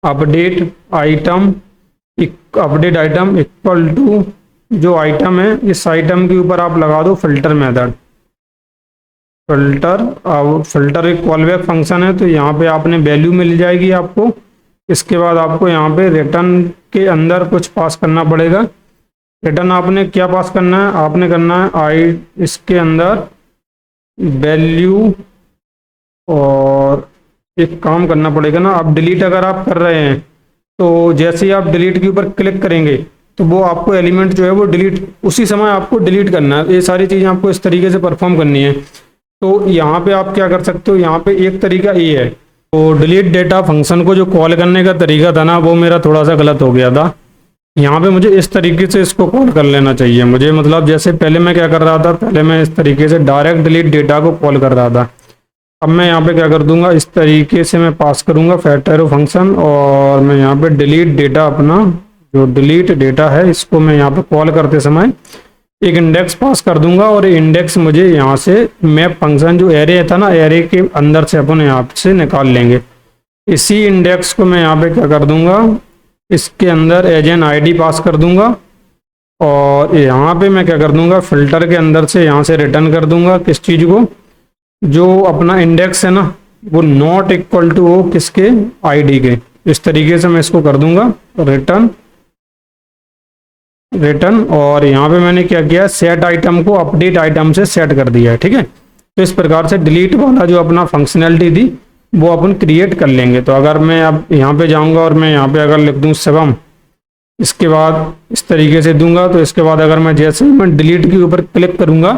update item equal to जो आइटम है, इस आइटम के ऊपर आप लगा दो फिल्टर मेथड। फिल्टर एक कॉलबैक फंक्शन है, तो यहाँ पे आपने वैल्यू मिल जाएगी आपको। इसके बाद आपको यहाँ पे रिटर्न के अंदर कुछ पास करना पड़ेगा। रिटर्न आपने क्या पास करना है, आपने करना है इसके अंदर वैल्यू, और एक काम करना पड़ेगा ना, आप डिलीट अगर आप कर रहे हैं तो जैसे ही आप डिलीट के ऊपर क्लिक करेंगे तो वो आपको एलिमेंट जो है वो डिलीट, उसी समय आपको डिलीट करना है। ये सारी चीज़ें आपको इस तरीके से परफॉर्म करनी है। तो यहाँ पे आप क्या कर सकते हो, यहाँ पे एक तरीका ये है। तो डिलीट डेटा फंक्शन को जो कॉल करने का तरीका था ना, वो मेरा थोड़ा सा गलत हो गया था। यहाँ पे मुझे इस तरीके से इसको कॉल कर लेना चाहिए मुझे, मतलब जैसे पहले मैं क्या कर रहा था, पहले मैं इस तरीके से डायरेक्ट डिलीट डेटा को कॉल कर रहा था। अब मैं यहाँ पे क्या कर दूंगा, इस तरीके से मैं पास करूंगा फैक्ट एरो फंक्शन, और मैं यहाँ पे डिलीट डेटा, अपना जो डिलीट डेटा है इसको मैं यहाँ पे कॉल करते समय एक इंडेक्स पास कर दूंगा। और इंडेक्स मुझे यहाँ से मैप फंक्शन जो एरे था ना, एरे के अंदर से अपन यहाँ से निकाल लेंगे। इसी इंडेक्स को मैं यहाँ पे क्या कर दूंगा, इसके अंदर एज एन ID पास कर दूंगा। और यहाँ पे मैं क्या कर दूंगा, फिल्टर के अंदर से यहाँ से रिटर्न कर दूंगा किस चीज़ को, जो अपना इंडेक्स है ना वो नॉट इक्वल टू हो किसके, ID के। इस तरीके से मैं इसको कर दूंगा रिटर्न। और यहाँ पे मैंने क्या किया, सेट आइटम को अपडेट आइटम से सेट कर दिया है। ठीक है, तो इस प्रकार से डिलीट वाला जो अपना फंक्शनैलिटी थी वो अपन क्रिएट कर लेंगे। तो अगर मैं अब यहाँ पे जाऊँगा और मैं यहाँ पे अगर लिख दूँ शिवम, इसके बाद इस तरीके से दूंगा, तो इसके बाद अगर मैं जैसे ही मैं डिलीट के ऊपर क्लिक करूँगा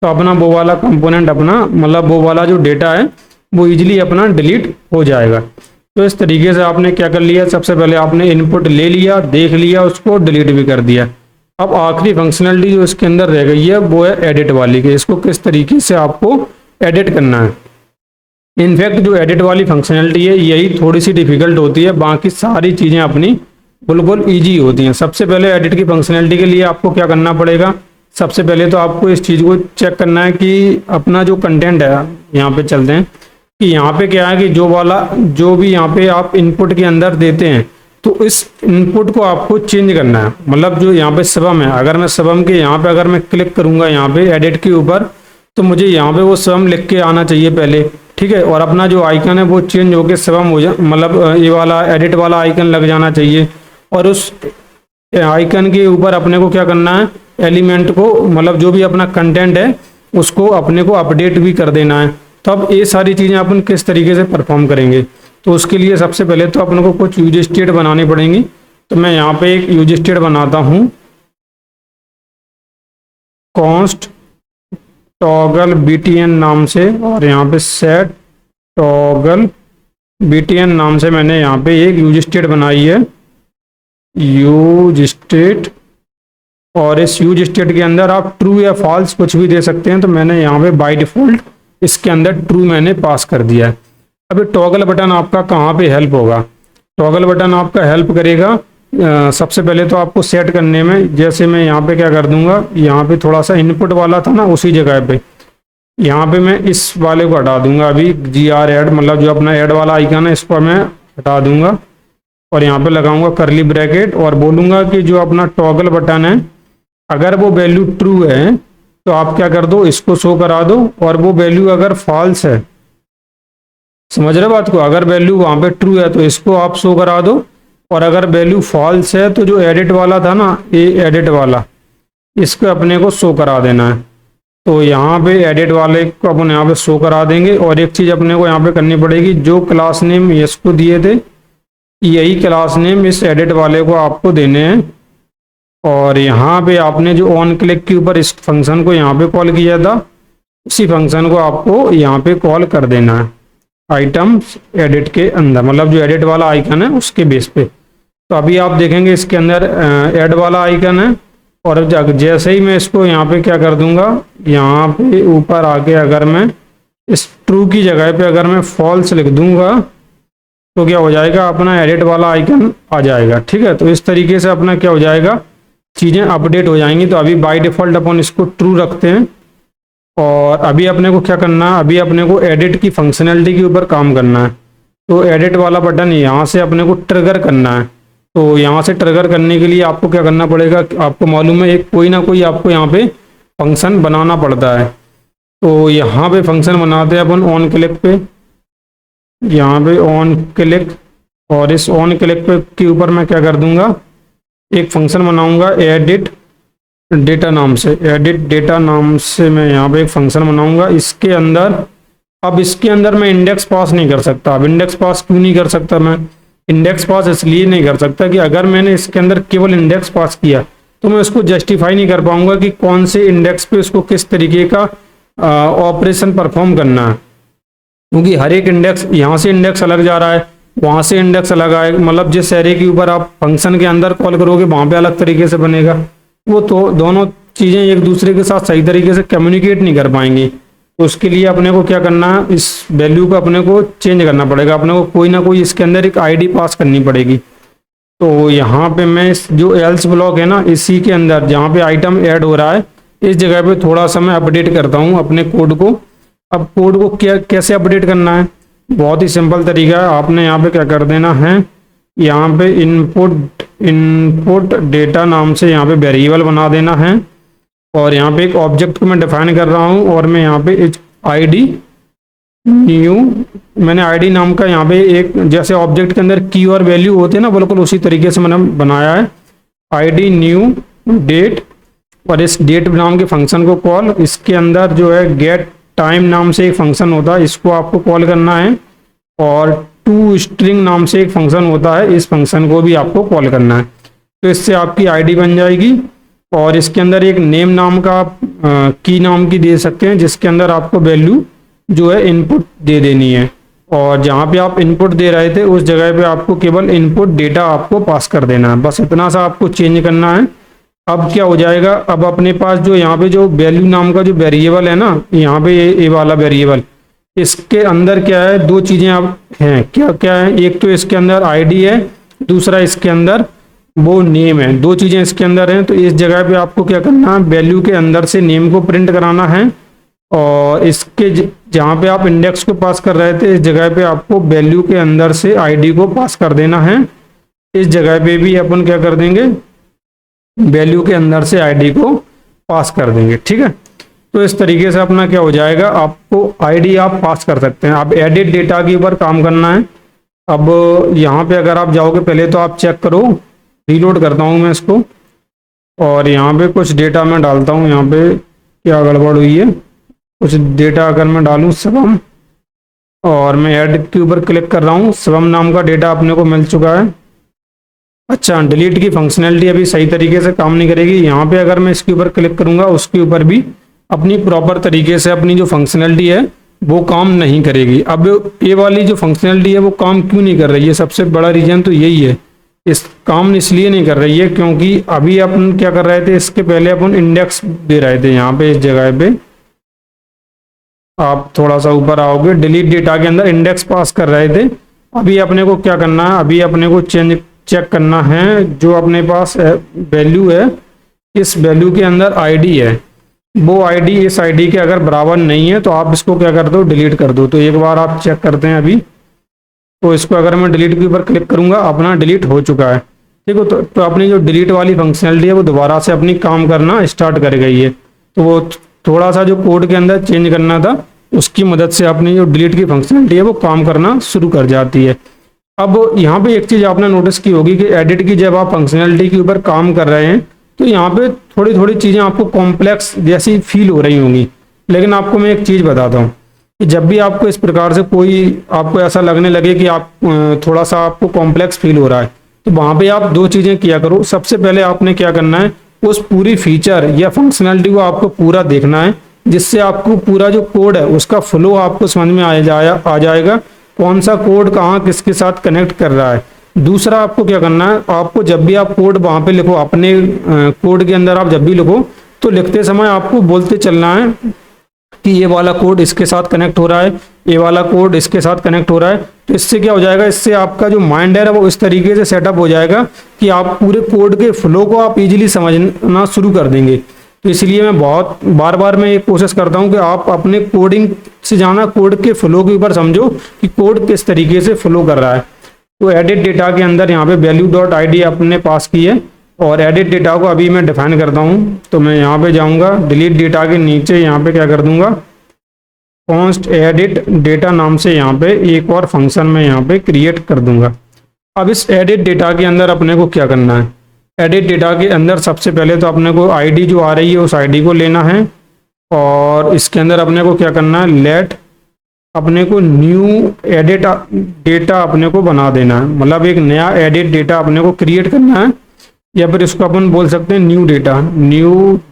तो अपना वो वाला कंपोनेंट, अपना मतलब वो वाला जो डेटा है वो इजीली अपना डिलीट हो जाएगा। तो इस तरीके से आपने क्या कर लिया, सबसे पहले आपने इनपुट ले लिया, देख लिया उसको, डिलीट भी कर दिया। अब आखिरी फंक्शनलिटी जो इसके अंदर रह गई है वो है एडिट वाली, कि इसको किस तरीके से आपको एडिट करना है। इनफैक्ट जो एडिट वाली फंक्शनलिटी है यही थोड़ी सी डिफिकल्ट होती है, बाकी सारी चीज़ें अपनी बिल्कुल ईजी होती हैं। सबसे पहले एडिट की फंक्शनलिटी के लिए आपको क्या करना पड़ेगा, सबसे पहले तो आपको इस चीज़ को चेक करना है कि अपना जो कंटेंट है, यहाँ पे चलते हैं कि यहाँ पे क्या है कि जो भी यहाँ पे आप इनपुट के अंदर देते हैं, तो इस इनपुट को आपको चेंज करना है। मतलब जो यहाँ पे शिवम है, अगर मैं शिवम के यहाँ पे अगर मैं क्लिक करूँगा यहाँ पे एडिट के ऊपर, तो मुझे यहाँ पे वो शिवम लिख के आना चाहिए पहले। ठीक है, और अपना जो आइकन है वो चेंज होके शिवम हो जाए, मतलब ये वाला एडिट वाला आइकन लग जाना चाहिए। और उस आइकन के ऊपर अपने को क्या करना है, एलिमेंट को, मतलब जो भी अपना कंटेंट है उसको अपने को अपडेट भी कर देना है। तो अब ये सारी चीज़ें अपन किस तरीके से परफॉर्म करेंगे, तो उसके लिए सबसे पहले तो अपने को कुछ यूज स्टेट बनानी पड़ेंगी। तो मैं यहाँ पे एक यूज स्टेट बनाता हूँ, कॉन्स्ट टॉगल BTN नाम से, और यहाँ पे सेट टॉगल BTN नाम से मैंने यहाँ पे एक यूज स्टेट बनाई है, यूज स्टेट। और इस यूज स्टेट के अंदर आप ट्रू या फॉल्स कुछ भी दे सकते हैं। तो मैंने यहाँ पे बाय डिफॉल्ट इसके अंदर ट्रू मैंने पास कर दिया है। अब ये टॉगल बटन आपका कहाँ पे हेल्प होगा? टॉगल बटन आपका हेल्प करेगा सबसे पहले तो आपको सेट करने में। जैसे मैं यहाँ पे क्या कर दूंगा, यहाँ पे थोड़ा सा इनपुट वाला था ना, उसी जगह पे यहाँ पे मैं इस वाले को हटा दूंगा अभी, GR ऐड, मतलब जो अपना ऐड वाला आइकन है इसको मैं हटा दूंगा और यहाँ पे लगाऊंगा करली ब्रैकेट और बोलूंगा कि जो अपना टॉगल बटन है अगर वो वैल्यू ट्रू है तो आप क्या कर दो, इसको शो करा दो, और वो वैल्यू अगर फॉल्स है, समझ रहे बात को, अगर वैल्यू वहां पे ट्रू है तो इसको आप शो करा दो, और अगर वैल्यू फॉल्स है तो जो एडिट वाला था ना, ये एडिट वाला, इसको अपने को शो करा देना है। तो यहाँ पे एडिट वाले को अपन यहाँ पे शो करा देंगे। और एक चीज अपने को यहाँ पे करनी पड़ेगी, जो क्लास नेम इसको दिए थे यही क्लास नेम इस एडिट वाले को आपको देने हैं। और यहाँ पे आपने जो ऑन क्लिक के ऊपर इस फंक्शन को यहाँ पे कॉल किया था, उसी फंक्शन को आपको यहाँ पे कॉल कर देना है आइटम्स एडिट के अंदर, मतलब जो एडिट वाला आइकन है उसके बेस पे। तो अभी आप देखेंगे इसके अंदर ऐड वाला आइकन है, और जैसे ही मैं इसको यहाँ पे क्या कर दूंगा, यहाँ पे ऊपर आके अगर मैं इस ट्रू की जगह पे अगर मैं फॉल्स लिख दूंगा तो क्या हो जाएगा, अपना एडिट वाला आइकन आ जाएगा। ठीक है, तो इस तरीके से अपना क्या हो जाएगा, चीज़ें अपडेट हो जाएंगी। तो अभी बाय डिफ़ॉल्ट अपन इसको ट्रू रखते हैं, और अभी अपने को क्या करना है, अभी अपने को एडिट की फंक्शनैलिटी के ऊपर काम करना है। तो एडिट वाला बटन यहाँ से अपने को ट्रिगर करना है। तो यहाँ से ट्रिगर करने के लिए आपको क्या करना पड़ेगा, आपको मालूम है एक कोई ना कोई आपको यहाँ पे फंक्शन बनाना पड़ता है। तो यहाँ पे फंक्शन बनाते हैं अपन ऑन क्लिक पे, यहाँ पे ऑन क्लिक, और इस ऑन क्लिक पे के ऊपर मैं क्या कर दूंगा, एक फंक्शन बनाऊंगा एडिट डेटा नाम से। एडिट डेटा नाम से मैं यहाँ पे एक फंक्शन बनाऊंगा। इसके अंदर अब इसके अंदर मैं इंडेक्स पास नहीं कर सकता। अब इंडेक्स पास क्यों नहीं कर सकता, मैं इंडेक्स पास इसलिए नहीं कर सकता कि अगर मैंने इसके अंदर केवल इंडेक्स पास किया तो मैं उसको जस्टिफाई नहीं कर पाऊंगा कि कौन से इंडेक्स पे उसको किस तरीके का ऑपरेशन परफॉर्म करना है, क्योंकि हर एक इंडेक्स, यहाँ से इंडेक्स अलग जा रहा है, वहाँ से इंडेक्स अलग आएगा, मतलब जिस एरे के ऊपर आप फंक्शन के अंदर कॉल करोगे वहाँ पे अलग तरीके से बनेगा। वो तो दोनों चीज़ें एक दूसरे के साथ सही तरीके से कम्युनिकेट नहीं कर पाएंगी। तो उसके लिए अपने को क्या करना है, इस वैल्यू को अपने को चेंज करना पड़ेगा, अपने को कोई ना कोई इसके अंदर एक आईडी पास करनी पड़ेगी। तो यहाँ पे मैं जो एल्स ब्लॉक है ना, इसी के अंदर जहाँ पे आइटम ऐड हो रहा है इस जगह पे थोड़ा सा मैं अपडेट करता हूँ अपने कोड को। अब कोड को क्या कैसे अपडेट करना है, बहुत ही सिंपल तरीका है। आपने यहाँ पे क्या कर देना है, यहाँ पे इनपुट डेटा नाम से यहाँ पे वेरिएबल बना देना है, और यहाँ पे एक ऑब्जेक्ट को मैं डिफाइन कर रहा हूँ, और मैं यहाँ पे आईडी न्यू, मैंने आईडी नाम का यहाँ पे एक, जैसे ऑब्जेक्ट के अंदर की और वैल्यू होते हैं ना, बिल्कुल उसी तरीके से मैंने बनाया है आईडी न्यू डेट, और इस डेट नाम के फंक्शन को कॉल, इसके अंदर जो है गेट टाइम नाम से एक फंक्शन होता है, इसको आपको कॉल करना है, और टू स्ट्रिंग नाम से एक फंक्शन होता है, इस फंक्शन को भी आपको कॉल करना है। तो इससे आपकी आईडी बन जाएगी। और इसके अंदर एक नेम नाम का की नाम की दे सकते हैं, जिसके अंदर आपको वैल्यू जो है इनपुट दे देनी है, और जहाँ पे आप इनपुट दे रहे थे उस जगह पे आपको केवल इनपुट डेटा आपको पास कर देना है। बस इतना सा आपको चेंज करना है। अब क्या हो जाएगा, अब अपने पास जो यहाँ पे जो वैल्यू नाम का जो वेरिएबल है ना, यहाँ पे ये वाला वेरिएबल, इसके अंदर क्या है, दो चीज़ें अब हैं, क्या क्या है, एक तो इसके अंदर आईडी है, दूसरा इसके अंदर वो नेम है, दो चीज़ें इसके अंदर हैं। तो इस जगह पे आपको क्या करना है, वैल्यू के अंदर से नेम को प्रिंट कराना है, और इसके जहाँ पे आप इंडेक्स को पास कर रहे थे इस जगह पे आपको वैल्यू के अंदर से आईडी को पास कर देना है। इस जगह पे भी अपन क्या कर देंगे, वैल्यू के अंदर से आईडी को पास कर देंगे। ठीक है, तो इस तरीके से अपना क्या हो जाएगा, आपको आईडी आप पास कर सकते हैं। अब एडिट डेटा के ऊपर काम करना है। अब यहाँ पे अगर आप जाओगे, पहले तो आप चेक करो, रीलोड करता हूँ मैं इसको, और यहाँ पे कुछ डेटा मैं डालता हूँ, यहाँ पे क्या गड़बड़ हुई है, कुछ डेटा अगर मैं डालूँ शिवम, और मैं ऐड के ऊपर क्लिक कर रहा हूँ, शिवम नाम का डेटा अपने को मिल चुका है। अच्छा, डिलीट की फंक्शनैलिटी अभी सही तरीके से काम नहीं करेगी। यहाँ पे अगर मैं इसके ऊपर क्लिक करूँगा, उसके ऊपर भी अपनी प्रॉपर तरीके से अपनी जो फंक्शनैलिटी है वो काम नहीं करेगी। अब ये वाली जो फंक्शनैलिटी है वो काम क्यों नहीं कर रही है, सबसे बड़ा रीजन तो यही है। इस काम इसलिए नहीं कर रही है क्योंकि अभी अपन क्या कर रहे थे, इसके पहले अपन इंडेक्स दे रहे थे यहाँ पे, इस जगह पे आप थोड़ा सा ऊपर आओगे, डिलीट डेटा के अंदर इंडेक्स पास कर रहे थे। अभी अपने को क्या करना है, अभी अपने को चेक करना है जो अपने पास वैल्यू है, इस वैल्यू के अंदर आईडी है, वो आईडी इस आईडी के अगर बराबर नहीं है तो आप इसको क्या कर दो, डिलीट कर दो। तो एक बार आप चेक करते हैं अभी, तो इसको अगर मैं डिलीट के ऊपर क्लिक करूंगा, अपना डिलीट हो चुका है। ठीक है, तो अपनी जो डिलीट वाली फंक्शनलिटी है वो दोबारा से अपनी काम करना स्टार्ट कर गई है। तो वो थोड़ा सा जो कोड के अंदर चेंज करना था उसकी मदद से अपनी जो डिलीट की फंक्शनलिटी है वो काम करना शुरू कर जाती है। अब यहाँ पे एक चीज़ आपने नोटिस की होगी कि एडिट की जब आप फंक्शनलिटी के ऊपर काम कर रहे हैं तो यहाँ पे थोड़ी थोड़ी चीज़ें आपको कॉम्प्लेक्स जैसी फील हो रही होंगी। लेकिन आपको मैं एक चीज़ बताता हूँ कि जब भी आपको इस प्रकार से कोई आपको ऐसा लगने लगे कि आप थोड़ा सा आपको कॉम्प्लेक्स फील हो रहा है, तो वहाँ पे आप दो चीज़ें किया करो। सबसे पहले आपने क्या करना है, उस पूरी फीचर या फंक्शनलिटी को आपको पूरा देखना है, जिससे आपको पूरा जो कोड है उसका फ्लो आपको समझ में आ जाएगा, कौन सा कोड कहाँ किसके साथ कनेक्ट कर रहा है। दूसरा आपको क्या करना है, आपको जब भी आप कोड वहाँ पे लिखो, अपने कोड के अंदर आप जब भी लिखो तो लिखते समय आपको बोलते चलना है कि ये वाला कोड इसके साथ कनेक्ट हो रहा है, ये वाला कोड इसके साथ कनेक्ट हो रहा है। तो इससे क्या हो जाएगा, इससे आपका जो माइंड है वो इस तरीके से सेटअप हो जाएगा कि आप पूरे कोड के फ्लो को आप इजीली समझना शुरू कर देंगे। तो इसलिए मैं बहुत बार बार मैं ये कोशिश करता हूँ कि आप अपने कोडिंग से जाना, कोड के फ्लो के ऊपर समझो कि कोड किस तरीके से फ्लो कर रहा है। तो एडिट डेटा के अंदर यहाँ पे वैल्यू डॉट आई डी आपने पास की है, और एडिट डेटा को अभी मैं डिफाइन करता हूँ। तो मैं यहाँ पे जाऊँगा, डिलीट डेटा के नीचे यहाँ पे क्या कर दूंगा, कॉन्स्ट एडिट डेटा नाम से यहाँ पे एक और फंक्शन में यहाँ पे क्रिएट कर दूंगा। अब इस एडिट डेटा के अंदर अपने को क्या करना है, एडिट डेटा के अंदर सबसे पहले तो अपने को आईडी जो आ रही है उस आईडी को लेना है, और इसके अंदर अपने को क्या करना है, लेट अपने को न्यू एडिट डेटा अपने को बना देना है, मतलब एक नया एडिट डेटा अपने को क्रिएट करना है, या फिर इसको अपन बोल सकते हैं न्यू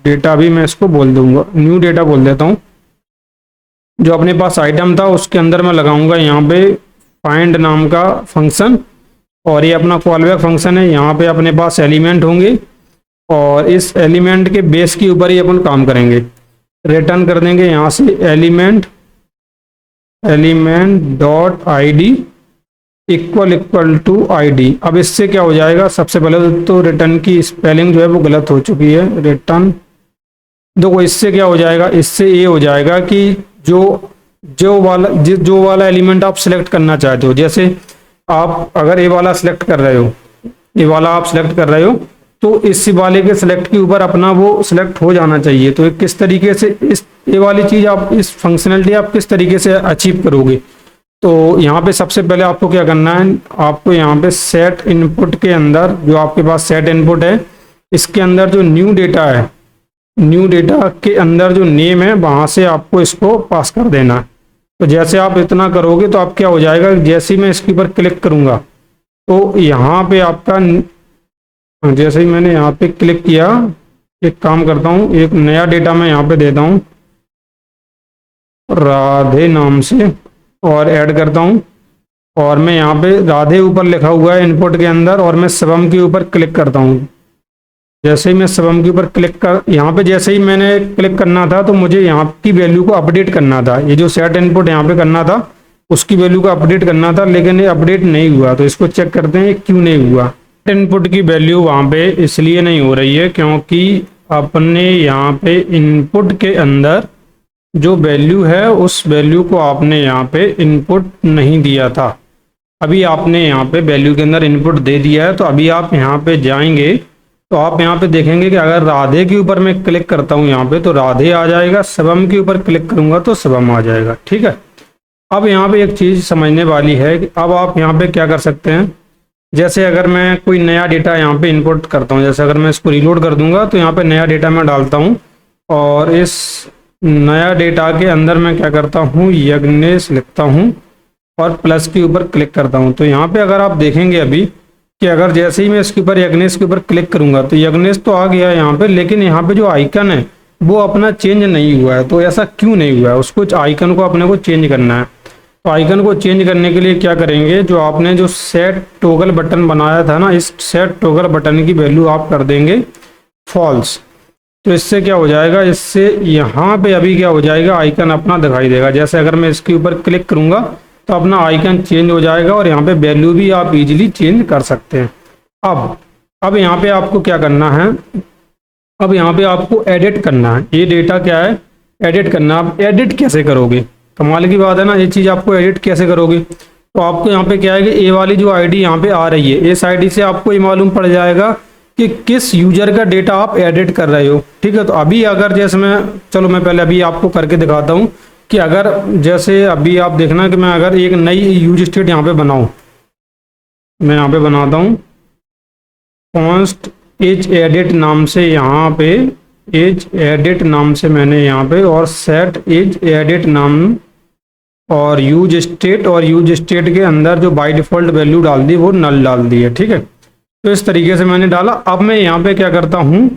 डेटा भी मैं इसको बोल दूंगा, न्यू डेटा बोल देता हूँ। जो अपने पास आइटम था उसके अंदर मैं लगाऊंगा यहाँ पे फाइंड नाम का फंक्शन, और ये अपना कॉलबैक फंक्शन है। यहाँ पे अपने पास एलिमेंट होंगे और इस एलिमेंट के बेस के ऊपर ही अपन काम करेंगे। रिटर्न कर देंगे यहाँ से element dot I D equal to I D. अब इससे क्या हो जाएगा, सबसे पहले तो रिटर्न की स्पेलिंग जो है वो गलत हो चुकी है। रिटर्न देखो, इससे क्या हो जाएगा, इससे ये हो जाएगा कि जो वाला एलिमेंट आप सिलेक्ट करना चाहते हो, जैसे आप अगर ये वाला सिलेक्ट कर रहे हो, ये वाला आप सिलेक्ट कर रहे हो, तो इस वाले के सिलेक्ट के ऊपर अपना वो सिलेक्ट हो जाना चाहिए। तो किस तरीके से ये वाली चीज़ आप इस फंक्शनलिटी आप किस तरीके से अचीव करोगे, तो यहाँ पे सबसे पहले आपको क्या करना है, आपको यहाँ पे सेट इनपुट के अंदर जो आपके पास सेट इनपुट है, इसके अंदर जो न्यू डेटा है, न्यू डेटा के अंदर जो नेम है वहाँ से आपको इसको पास कर देना है। तो जैसे आप इतना करोगे तो आप क्या हो जाएगा, जैसे ही मैं इसके ऊपर क्लिक करूँगा तो यहाँ पे आपका, जैसे ही मैंने यहाँ पे क्लिक किया, एक काम करता हूँ, एक नया डेटा मैं यहाँ पे देता हूँ राधे नाम से, और ऐड करता हूँ, और मैं यहाँ पे राधे ऊपर लिखा हुआ है इनपुट के अंदर, और मैं शिवम के ऊपर क्लिक करता हूँ। जैसे ही मैं शिवम के ऊपर क्लिक कर, यहाँ पे जैसे ही मैंने क्लिक करना था तो मुझे यहाँ की वैल्यू को अपडेट करना था, ये जो सेट इनपुट यहाँ पे करना था उसकी वैल्यू को अपडेट करना था, लेकिन ये अपडेट नहीं हुआ। तो इसको चेक करते हैं क्यों नहीं हुआ। इनपुट की वैल्यू वहाँ पे इसलिए नहीं हो रही है क्योंकि अपने यहाँ पे इनपुट के अंदर जो वैल्यू है उस वैल्यू को आपने यहाँ पे इनपुट नहीं दिया था। अभी आपने यहाँ पे वैल्यू के अंदर इनपुट दे दिया है। तो अभी आप यहाँ पे जाएंगे तो आप यहाँ पे देखेंगे कि अगर राधे के ऊपर मैं क्लिक करता हूँ यहाँ पे तो राधे आ जाएगा, शिवम के ऊपर क्लिक करूंगा तो शिवम आ जाएगा। ठीक है, अब यहाँ पे एक चीज़ समझने वाली है कि अब आप यहाँ पे क्या कर सकते हैं, जैसे अगर मैं कोई नया डेटा यहाँ पे इनपुट करता हूँ, जैसे अगर मैं इसको रीलोड कर दूंगा तो यहाँ पे नया डेटा मैं डालता हूँ, और इस नया डेटा के अंदर मैं क्या करता हूँ, यज्ञेश लिखता हूँ और प्लस के ऊपर क्लिक करता हूँ। तो यहाँ पे अगर आप देखेंगे अभी कि अगर जैसे ही मैं इसके ऊपर यज्ञेश के ऊपर क्लिक करूंगा तो यज्ञेश तो आ गया यहाँ पे, लेकिन यहाँ पे जो आइकन है वो अपना चेंज नहीं हुआ है। तो ऐसा क्यों नहीं हुआ है, उसको आइकन को अपने को चेंज करना है। तो आइकन को चेंज करने के लिए क्या करेंगे, जो आपने जो सेट टॉगल बटन बनाया था ना, इस सेट टॉगल बटन की वैल्यू आप कर देंगे फॉल्स। तो इससे क्या हो जाएगा, इससे यहाँ पे अभी क्या हो जाएगा, आइकन अपना दिखाई देगा। जैसे अगर मैं इसके ऊपर क्लिक करूँगा तो अपना आइकन चेंज हो जाएगा और यहाँ पे वैल्यू भी आप इजीली चेंज कर सकते हैं। अब यहाँ पे आपको क्या करना है, अब यहाँ पे आपको एडिट करना है। ये डेटा क्या है, एडिट करना। आप एडिट कैसे करोगे, कमाल की बात है ना, ये चीज़ आपको एडिट कैसे करोगे। तो आपको यहाँ पे क्या है कि ये वाली जो आईडी यहाँ पे आ रही है, इस आईडी से आपको ये मालूम पड़ जाएगा कि किस यूजर का डेटा आप एडिट कर रहे हो। ठीक है, तो अभी अगर जैसे मैं पहले अभी आपको करके दिखाता हूँ कि अगर जैसे अभी आप देखना कि मैं अगर एक नई यूज स्टेट यहाँ पे बनाऊँ, मैं यहाँ पे बनाता हूँ कॉन्स्ट एज एडिट नाम से, यहाँ पे एज एडिट नाम से मैंने यहाँ पे और सेट एज एडिट नाम और यूज स्टेट, और यूज स्टेट के अंदर जो बाय डिफ़ॉल्ट वैल्यू डाल दी वो नल डाल दी है। ठीक है, तो इस तरीके से मैंने डाला। अब मैं यहाँ पे क्या करता हूँ,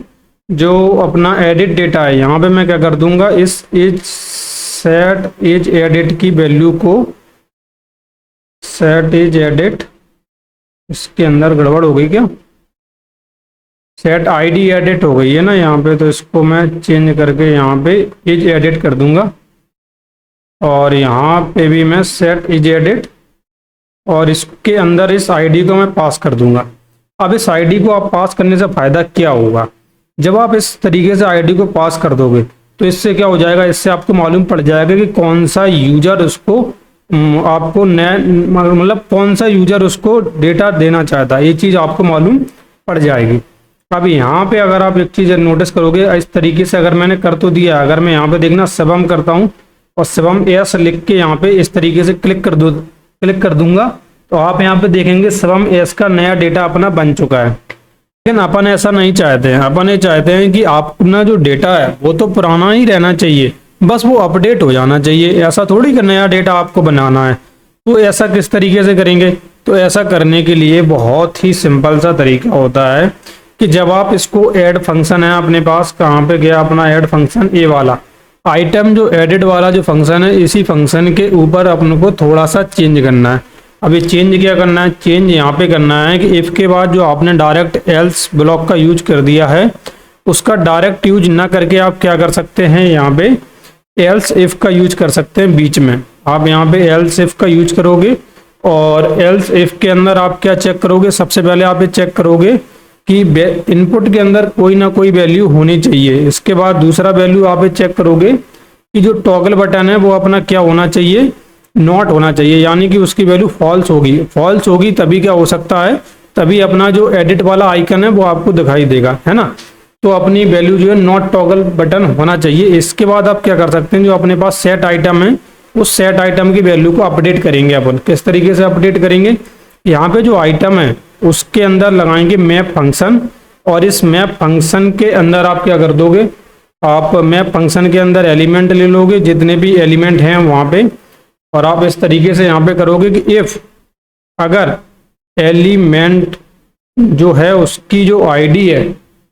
जो अपना एडिट डेटा है यहाँ पे मैं क्या कर दूंगा, इस एज सेट एज एडिट की वैल्यू को, सेट एज एडिट, इसके अंदर गड़बड़ हो गई क्या, सेट आईडी एडिट हो गई है ना यहाँ पे, तो इसको मैं चेंज करके यहाँ पे एज एडिट कर दूंगा और यहाँ पे भी मैं सेट एज एडिट और इसके अंदर इस आईडी को मैं पास कर दूंगा। अब इस आईडी को आप पास करने से फ़ायदा क्या होगा, जब आप इस तरीके से आईडी को पास कर दोगे तो इससे क्या हो जाएगा, इससे आपको मालूम पड़ जाएगा कि कौन सा यूजर उसको आपको मतलब कौन सा यूजर उसको डेटा देना चाहता है, ये चीज़ आपको मालूम पड़ जाएगी। अब यहाँ पे अगर आप एक चीज़ नोटिस करोगे, इस तरीके से अगर मैंने कर तो दिया, अगर मैं यहाँ पे देखना शिवम करता हूँ और शिवम एस लिख के यहाँ पे इस तरीके से क्लिक कर दूंगा तो आप यहाँ पे देखेंगे शिवम एस का नया डेटा अपना बन चुका है। लेकिन अपन ऐसा नहीं चाहते हैं, अपन ये चाहते हैं कि अपना जो डेटा है वो तो पुराना ही रहना चाहिए, बस वो अपडेट हो जाना चाहिए। ऐसा थोड़ी कि नया डेटा आपको बनाना है। तो ऐसा किस तरीके से करेंगे, तो ऐसा करने के लिए बहुत ही सिंपल सा तरीका होता है कि जब आप इसको ऐड फंक्शन है अपने पास, कहाँ पे गया अपना ऐड फंक्शन, ये वाला आइटम जो एडिट वाला जो फंक्शन है, इसी फंक्शन के ऊपर अपन को थोड़ा सा चेंज करना है। अभी चेंज क्या करना है, चेंज यहाँ पे करना है कि इफ़ के बाद जो आपने डायरेक्ट एल्स ब्लॉक का यूज कर दिया है उसका डायरेक्ट यूज ना करके आप क्या कर सकते हैं, यहाँ पे एल्स इफ़ का यूज कर सकते हैं। बीच में आप यहाँ पे एल्स इफ़ का यूज करोगे और एल्स इफ़ के अंदर आप क्या चेक करोगे, सबसे पहले आप ये चेक करोगे कि इनपुट के अंदर कोई ना कोई वैल्यू होनी चाहिए। इसके बाद दूसरा वैल्यू आप ये चेक करोगे कि जो टॉगल बटन है वो अपना क्या होना चाहिए, नॉट होना चाहिए, यानी कि उसकी वैल्यू फॉल्स होगी। फॉल्स होगी तभी क्या हो सकता है, तभी अपना जो एडिट वाला आइकन है वो आपको दिखाई देगा, है ना। तो अपनी वैल्यू जो है नॉट टॉगल बटन होना चाहिए। इसके बाद आप क्या कर सकते हैं, जो अपने पास सेट आइटम है उस सेट आइटम की वैल्यू को अपडेट करेंगे। अपन किस तरीके से अपडेट करेंगे, यहाँ पे जो आइटम है उसके अंदर लगाएंगे मैप फंक्शन और इस मैप फंक्शन के अंदर आप क्या कर दोगे, आप मैप फंक्शन के अंदर एलिमेंट ले लोगे जितने भी एलिमेंट हैं वहाँ पे, और आप इस तरीके से यहाँ पे करोगे कि इफ़ अगर एलिमेंट जो है उसकी जो आईडी है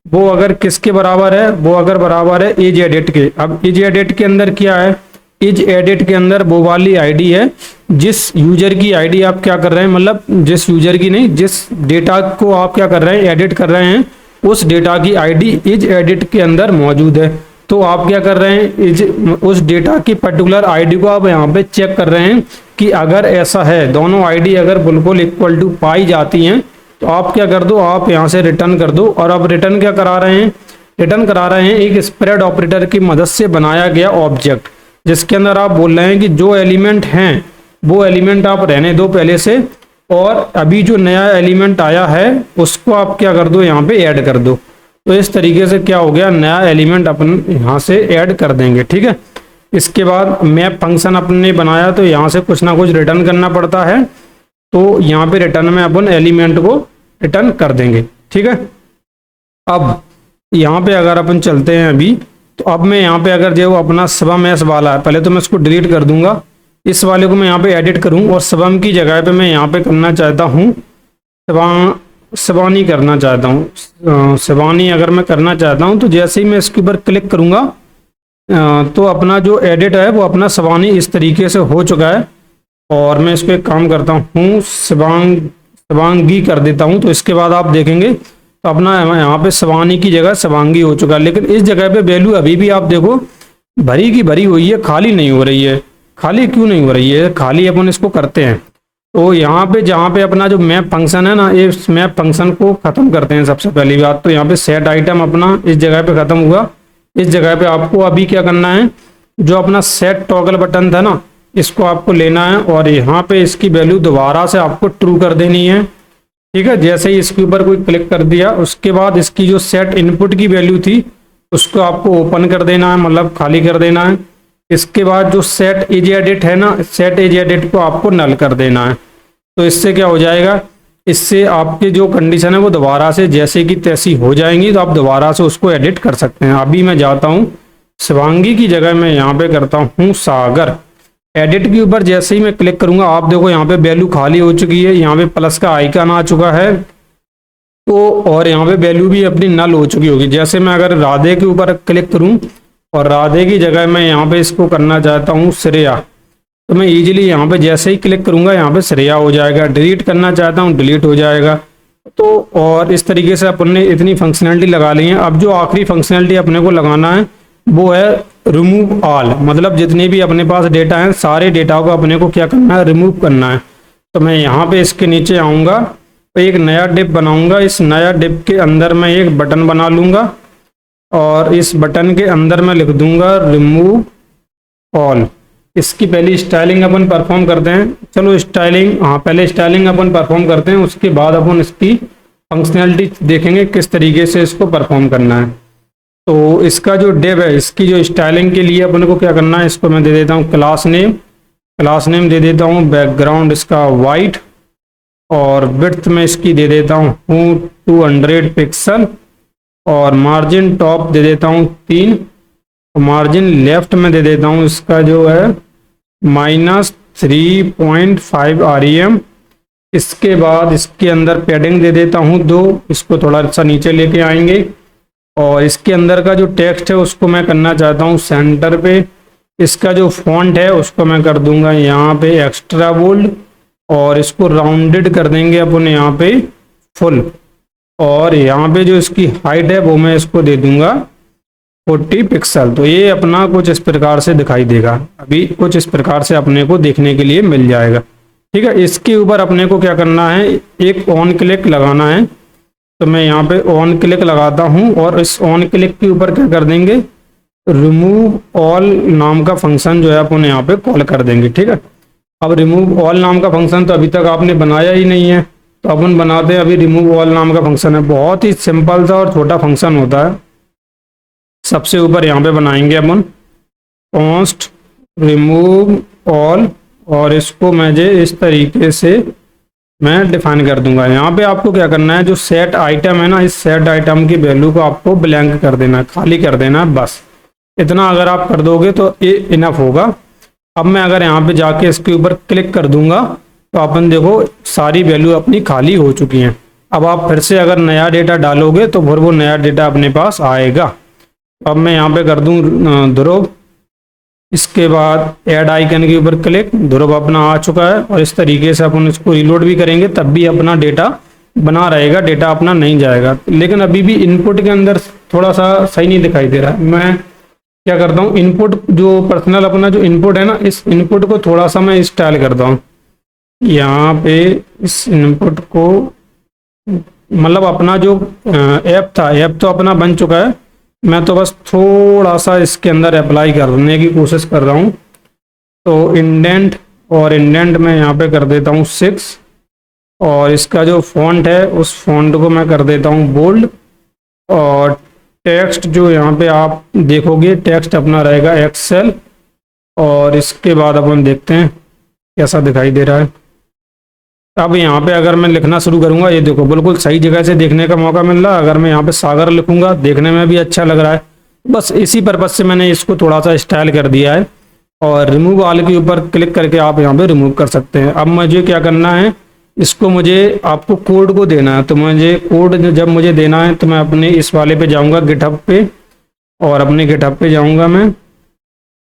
वो अगर किसके बराबर है, वो अगर बराबर है एज एडिट के। अब एज एडिट के अंदर क्या है, एज एडिट के अंदर वो वाली आईडी है जिस यूजर की आईडी आप क्या कर रहे हैं, मतलब जिस यूजर की नहीं, जिस डेटा को आप क्या कर रहे हैं, एडिट कर रहे हैं, उस डेटा की आईडी एज एडिट के अंदर मौजूद है। तो आप क्या कर रहे हैं, उस डेटा की पर्टिकुलर आईडी को आप यहाँ पे चेक कर रहे हैं कि अगर ऐसा है, दोनों आईडी अगर बिल्कुल इक्वल टू पाई जाती हैं तो आप क्या कर दो, आप यहाँ से रिटर्न कर दो। और अब रिटर्न क्या करा रहे हैं, रिटर्न करा रहे हैं एक स्प्रेड ऑपरेटर की मदद से बनाया गया ऑब्जेक्ट, जिसके अंदर आप बोल रहे हैं कि जो एलिमेंट हैं वो एलिमेंट आप रहने दो पहले से, और अभी जो नया एलिमेंट आया है उसको आप क्या कर दो, यहाँ पे ऐड कर दो। तो इस तरीके से क्या हो गया, नया एलिमेंट अपन यहाँ से ऐड कर देंगे। ठीक है, इसके बाद मैप फंक्शन अपने बनाया तो यहाँ से कुछ ना कुछ रिटर्न करना पड़ता है, तो यहाँ पे रिटर्न में अपन एलिमेंट को रिटर्न कर देंगे। ठीक है, अब यहाँ पे अगर अपन चलते हैं अभी, तो अब मैं यहाँ पे अगर जो अपना शिवम एस वाला है, पहले तो मैं इसको डिलीट कर दूंगा, इस वाले को मैं यहाँ पे एडिट करूँ और शिवम की जगह पे मैं यहाँ पे करना चाहता हूँ शिवानी करना चाहता हूँ। शिवानी अगर मैं करना चाहता हूँ तो जैसे ही मैं इसके ऊपर क्लिक करूँगा तो अपना जो एडिट है वो अपना शिवानी इस तरीके से हो चुका है। और मैं इस पर काम करता हूँ, शिवांगी कर देता हूँ। तो इसके बाद आप देखेंगे तो अपना यहाँ पे शिवानी की जगह शिवांगी हो चुका है, लेकिन इस जगह पे वैल्यू अभी भी आप देखो भरी की भरी हुई है, खाली नहीं हो रही है। खाली क्यों नहीं हो रही है? खाली अपन इसको करते हैं। तो यहाँ पे जहाँ पे अपना जो मैप फंक्शन है ना, इस मैप फंक्शन को खत्म करते हैं। सबसे पहली बात तो यहाँ पे सेट आइटम अपना इस जगह पे खत्म हुआ। इस जगह पे आपको अभी क्या करना है, जो अपना सेट टॉगल बटन था ना, इसको आपको लेना है और यहाँ पे इसकी वैल्यू दोबारा से आपको ट्रू कर देनी है। ठीक है, जैसे ही इसके ऊपर कोई क्लिक कर दिया, उसके बाद इसकी जो सेट इनपुट की वैल्यू थी उसको आपको ओपन कर देना है, मतलब खाली कर देना है। इसके बाद जो सेट एज एडिट है ना, सेट एज एडिट को आपको नल कर देना है। तो इससे क्या हो जाएगा, इससे आपकी जो कंडीशन है वो दोबारा से जैसे कि तैसी हो जाएंगी, तो आप दोबारा से उसको एडिट कर सकते हैं। अभी मैं जाता हूँ शिवांगी की जगह मैं यहाँ पे करता हूँ सागर। एडिट के ऊपर जैसे ही मैं क्लिक करूंगा, आप देखो यहाँ पे वैल्यू खाली हो चुकी है, यहाँ पे प्लस का आइकन आ चुका है। तो और यहाँ पे वैल्यू भी अपनी नल हो चुकी होगी। जैसे मैं अगर राधे के ऊपर क्लिक करूं और राधे की जगह मैं यहाँ पे इसको करना चाहता हूँ श्रेया, तो मैं इजीली यहाँ पे जैसे ही क्लिक करूंगा यहाँ पे श्रेया हो जाएगा। डिलीट करना चाहता हूँ डिलीट हो जाएगा। तो और इस तरीके से अपन ने इतनी फंक्शनैलिटी लगा ली है। अब जो आखिरी फंक्शनैलिटी अपने को लगाना है वो है रिमूव ऑल, मतलब जितने भी अपने पास डेटा हैं सारे डेटा को अपने को क्या करना है, रिमूव करना है। तो मैं यहाँ पे इसके नीचे आऊँगा, एक नया डिप बनाऊंगा। इस नया डिप के अंदर मैं एक बटन बना लूंगा और इस बटन के अंदर मैं लिख दूंगा रिमूव ऑल। इसकी पहली स्टाइलिंग अपन परफॉर्म करते हैं। चलो स्टाइलिंग, हाँ पहले स्टाइलिंग अपन परफॉर्म करते हैं, उसके बाद अपन इसकी फंक्शनैलिटी देखेंगे किस तरीके से इसको परफॉर्म करना है। तो इसका जो डिव है, इसकी जो स्टाइलिंग के लिए अपन को क्या करना है, इसको मैं दे देता हूँ क्लास नेम। क्लास नेम दे देता हूँ बैकग्राउंड इसका वाइट और विड्थ में इसकी दे देता हूँ 200 पिक्सल और मार्जिन टॉप दे देता हूँ 3 और मार्जिन लेफ्ट में दे देता हूँ इसका जो है -3.5 REM। इसके बाद इसके अंदर पैडिंग दे देता हूँ 2, इसको थोड़ा सा नीचे लेके आएंगे और इसके अंदर का जो टेक्स्ट है उसको मैं करना चाहता हूँ सेंटर पे। इसका जो फॉन्ट है उसको मैं कर दूंगा यहाँ पे एक्स्ट्रा बोल्ड और इसको राउंडेड कर देंगे अपन यहाँ पे फुल। और यहाँ पे जो इसकी हाइट है वो मैं इसको दे दूंगा 40 पिक्सल। तो ये अपना कुछ इस प्रकार से दिखाई देगा, अभी कुछ इस प्रकार से अपने को देखने के लिए मिल जाएगा। ठीक है, इसके ऊपर अपने को क्या करना है, एक ऑन क्लिक लगाना है। तो मैं यहाँ पे ऑन क्लिक लगाता हूँ और इस ऑन क्लिक के ऊपर क्या कर देंगे, रिमूव ऑल नाम का फंक्शन जो है अपन यहाँ पे कॉल कर देंगे। ठीक है, अब रिमूव ऑल नाम का फंक्शन तो अभी तक आपने बनाया ही नहीं है, तो अपन बनाते हैं। अभी रिमूव ऑल नाम का फंक्शन है, बहुत ही सिंपल सा और छोटा फंक्शन होता है। सबसे ऊपर यहाँ पे बनाएंगे अपन कॉन्स्ट रिमूव ऑल और इसको मुझे इस तरीके से मैं डिफाइन कर दूंगा। यहाँ पे आपको क्या करना है, जो सेट आइटम है ना, इस सेट आइटम की वैल्यू को आपको ब्लैंक कर देना है, खाली कर देना है। बस इतना अगर आप कर दोगे तो ये इनफ होगा। अब मैं अगर यहाँ पे जाके इसके ऊपर क्लिक कर दूंगा तो अपन देखो सारी वैल्यू अपनी खाली हो चुकी हैं। अब आप फिर से अगर नया डेटा डालोगे तो फिर वो नया डेटा अपने पास आएगा। अब मैं यहाँ पे कर दूँ ध्रुव, इसके बाद ऐड आइकन के ऊपर क्लिक, ध्रुव अपना आ चुका है। और इस तरीके से अपन इसको रिलोड भी करेंगे तब भी अपना डेटा बना रहेगा, डेटा अपना नहीं जाएगा। लेकिन अभी भी इनपुट के अंदर थोड़ा सा सही नहीं दिखाई दे रहा है। मैं क्या करता हूँ, इनपुट जो पर्सनल अपना जो इनपुट है ना, इस इनपुट को थोड़ा सा मैं स्टाइल करता हूँ। यहाँ पे इस इनपुट को मतलब अपना जो ऐप था, ऐप तो अपना बन चुका है, मैं तो बस थोड़ा सा इसके अंदर अप्लाई करने की कोशिश कर रहा हूँ। तो इंडेंट और इंडेंट में यहाँ पे कर देता हूँ 6 और इसका जो फॉन्ट है उस फॉन्ट को मैं कर देता हूँ बोल्ड। और टेक्स्ट जो यहाँ पे आप देखोगे टेक्स्ट अपना रहेगा एक्सेल। और इसके बाद अपन देखते हैं कैसा दिखाई दे रहा है। अब यहाँ पे अगर मैं लिखना शुरू करूँगा, ये देखो बिल्कुल सही जगह से देखने का मौका मिल रहा है। अगर मैं यहाँ पे सागर लिखूंगा देखने में भी अच्छा लग रहा है। बस इसी पर्पज से मैंने इसको थोड़ा सा स्टाइल कर दिया है। और रिमूव ऑल के ऊपर क्लिक करके आप यहाँ पे रिमूव कर सकते हैं। अब मुझे क्या करना है, इसको मुझे आपको कोड को देना है। तो मुझे कोड जब मुझे देना है तो मैं अपने इस वाले पे जाऊँगा गिटहब पे, और अपने गिटहब पे जाऊँगा मैं।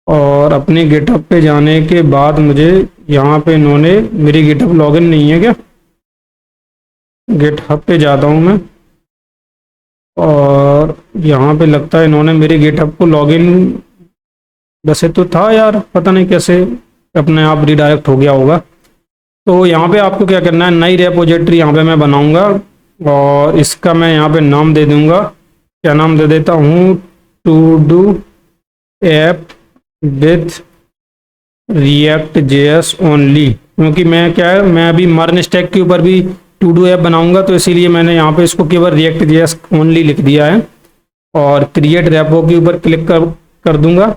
और अपने गिटहब पे जाने के बाद मुझे यहाँ पे इन्होंने, मेरी गिटहब लॉगिन नहीं है क्या, गिटहब पे जाता हूँ मैं। और यहाँ पे लगता है इन्होंने मेरे गिटहब को लॉगिन, वैसे तो था यार, पता नहीं कैसे अपने आप रिडायरेक्ट हो गया होगा। तो यहाँ पे आपको क्या करना है, नई रेपोजिटरी यहाँ पे मैं बनाऊंगा और इसका मैं यहाँ पे नाम दे दूंगा, क्या नाम दे देता हूँ, to do app with React JS only, क्योंकि मैं क्या है, मैं अभी मर्न स्टैक के ऊपर भी टू डू ऐप बनाऊंगा, तो इसीलिए मैंने यहाँ पे इसको केवल रिएक्ट जेएस ओनली लिख दिया है। और क्रिएट रेपो के ऊपर क्लिक कर दूंगा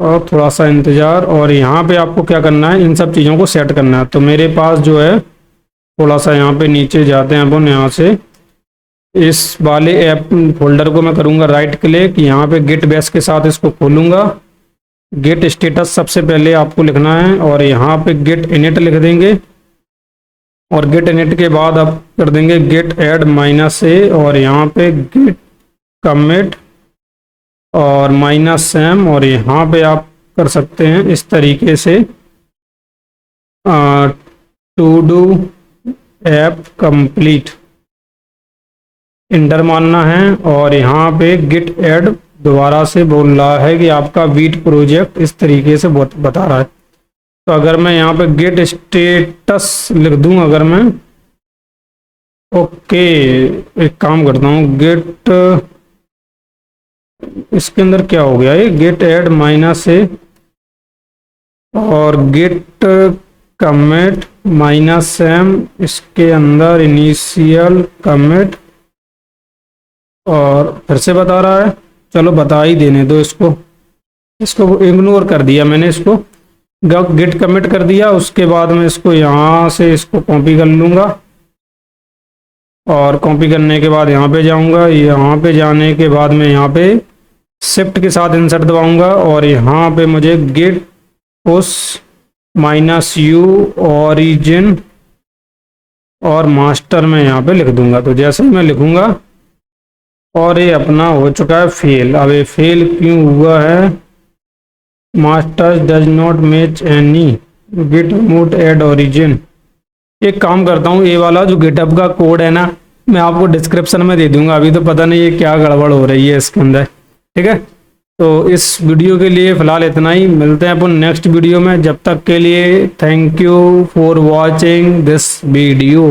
और थोड़ा सा इंतज़ार। और यहाँ पे आपको क्या करना है, इन सब चीज़ों को सेट करना है। तो मेरे पास जो है, थोड़ा सा यहाँ पे नीचे जाते हैं अपन, यहाँ से इस वाले ऐप फोल्डर को मैं करूँगा राइट क्लिक, यहाँ पे गिट बेस के साथ इसको खोलूँगा। गिट स्टेटस सबसे पहले आपको लिखना है और यहाँ पे गिट इनिट लिख देंगे और गिट इनिट के बाद आप कर देंगे गिट ऐड -a और यहाँ पे गिट कमिट और -m और यहाँ पे आप कर सकते हैं इस तरीके से टू डू ऐप कंप्लीट इंटर मानना है। और यहाँ पे गिट ऐड दोबारा से बोल रहा है कि आपका वीट प्रोजेक्ट इस तरीके से बता रहा है। तो अगर मैं यहाँ पे गिट स्टेटस लिख दूँ, अगर मैं ओके, एक काम करता हूँ, गिट, इसके अंदर क्या हो गया, ये गिट ऐड -a और गिट कमिट -m, इसके अंदर इनिशियल कमिट, और फिर से बता रहा है, चलो बता ही देने दो इसको इग्नोर कर दिया मैंने, इसको गिट कमिट कर दिया। उसके बाद में इसको यहाँ से इसको कॉपी कर लूँगा और कॉपी करने के बाद यहाँ पे जाऊँगा, यहाँ पे जाने के बाद मैं यहाँ पे शिफ्ट के साथ इंसर्ट दबाऊँगा और यहाँ पे मुझे गिट पुश -u ओरिजिन और मास्टर में यहाँ पे लिख दूँगा। तो जैसे ही मैं लिखूँगा और ये अपना हो चुका है फेल। अब ये फेल क्यों हुआ है, master does not match any git remove add origin. एक काम करता हूँ, ये वाला जो गिटहब का कोड है ना, मैं आपको डिस्क्रिप्शन में दे दूंगा, अभी तो पता नहीं ये क्या गड़बड़ हो रही है इसके अंदर, ठीक है। तो इस वीडियो के लिए फ़िलहाल इतना ही, मिलते हैं अपन नेक्स्ट वीडियो में। जब तक के लिए thank you for watching this video.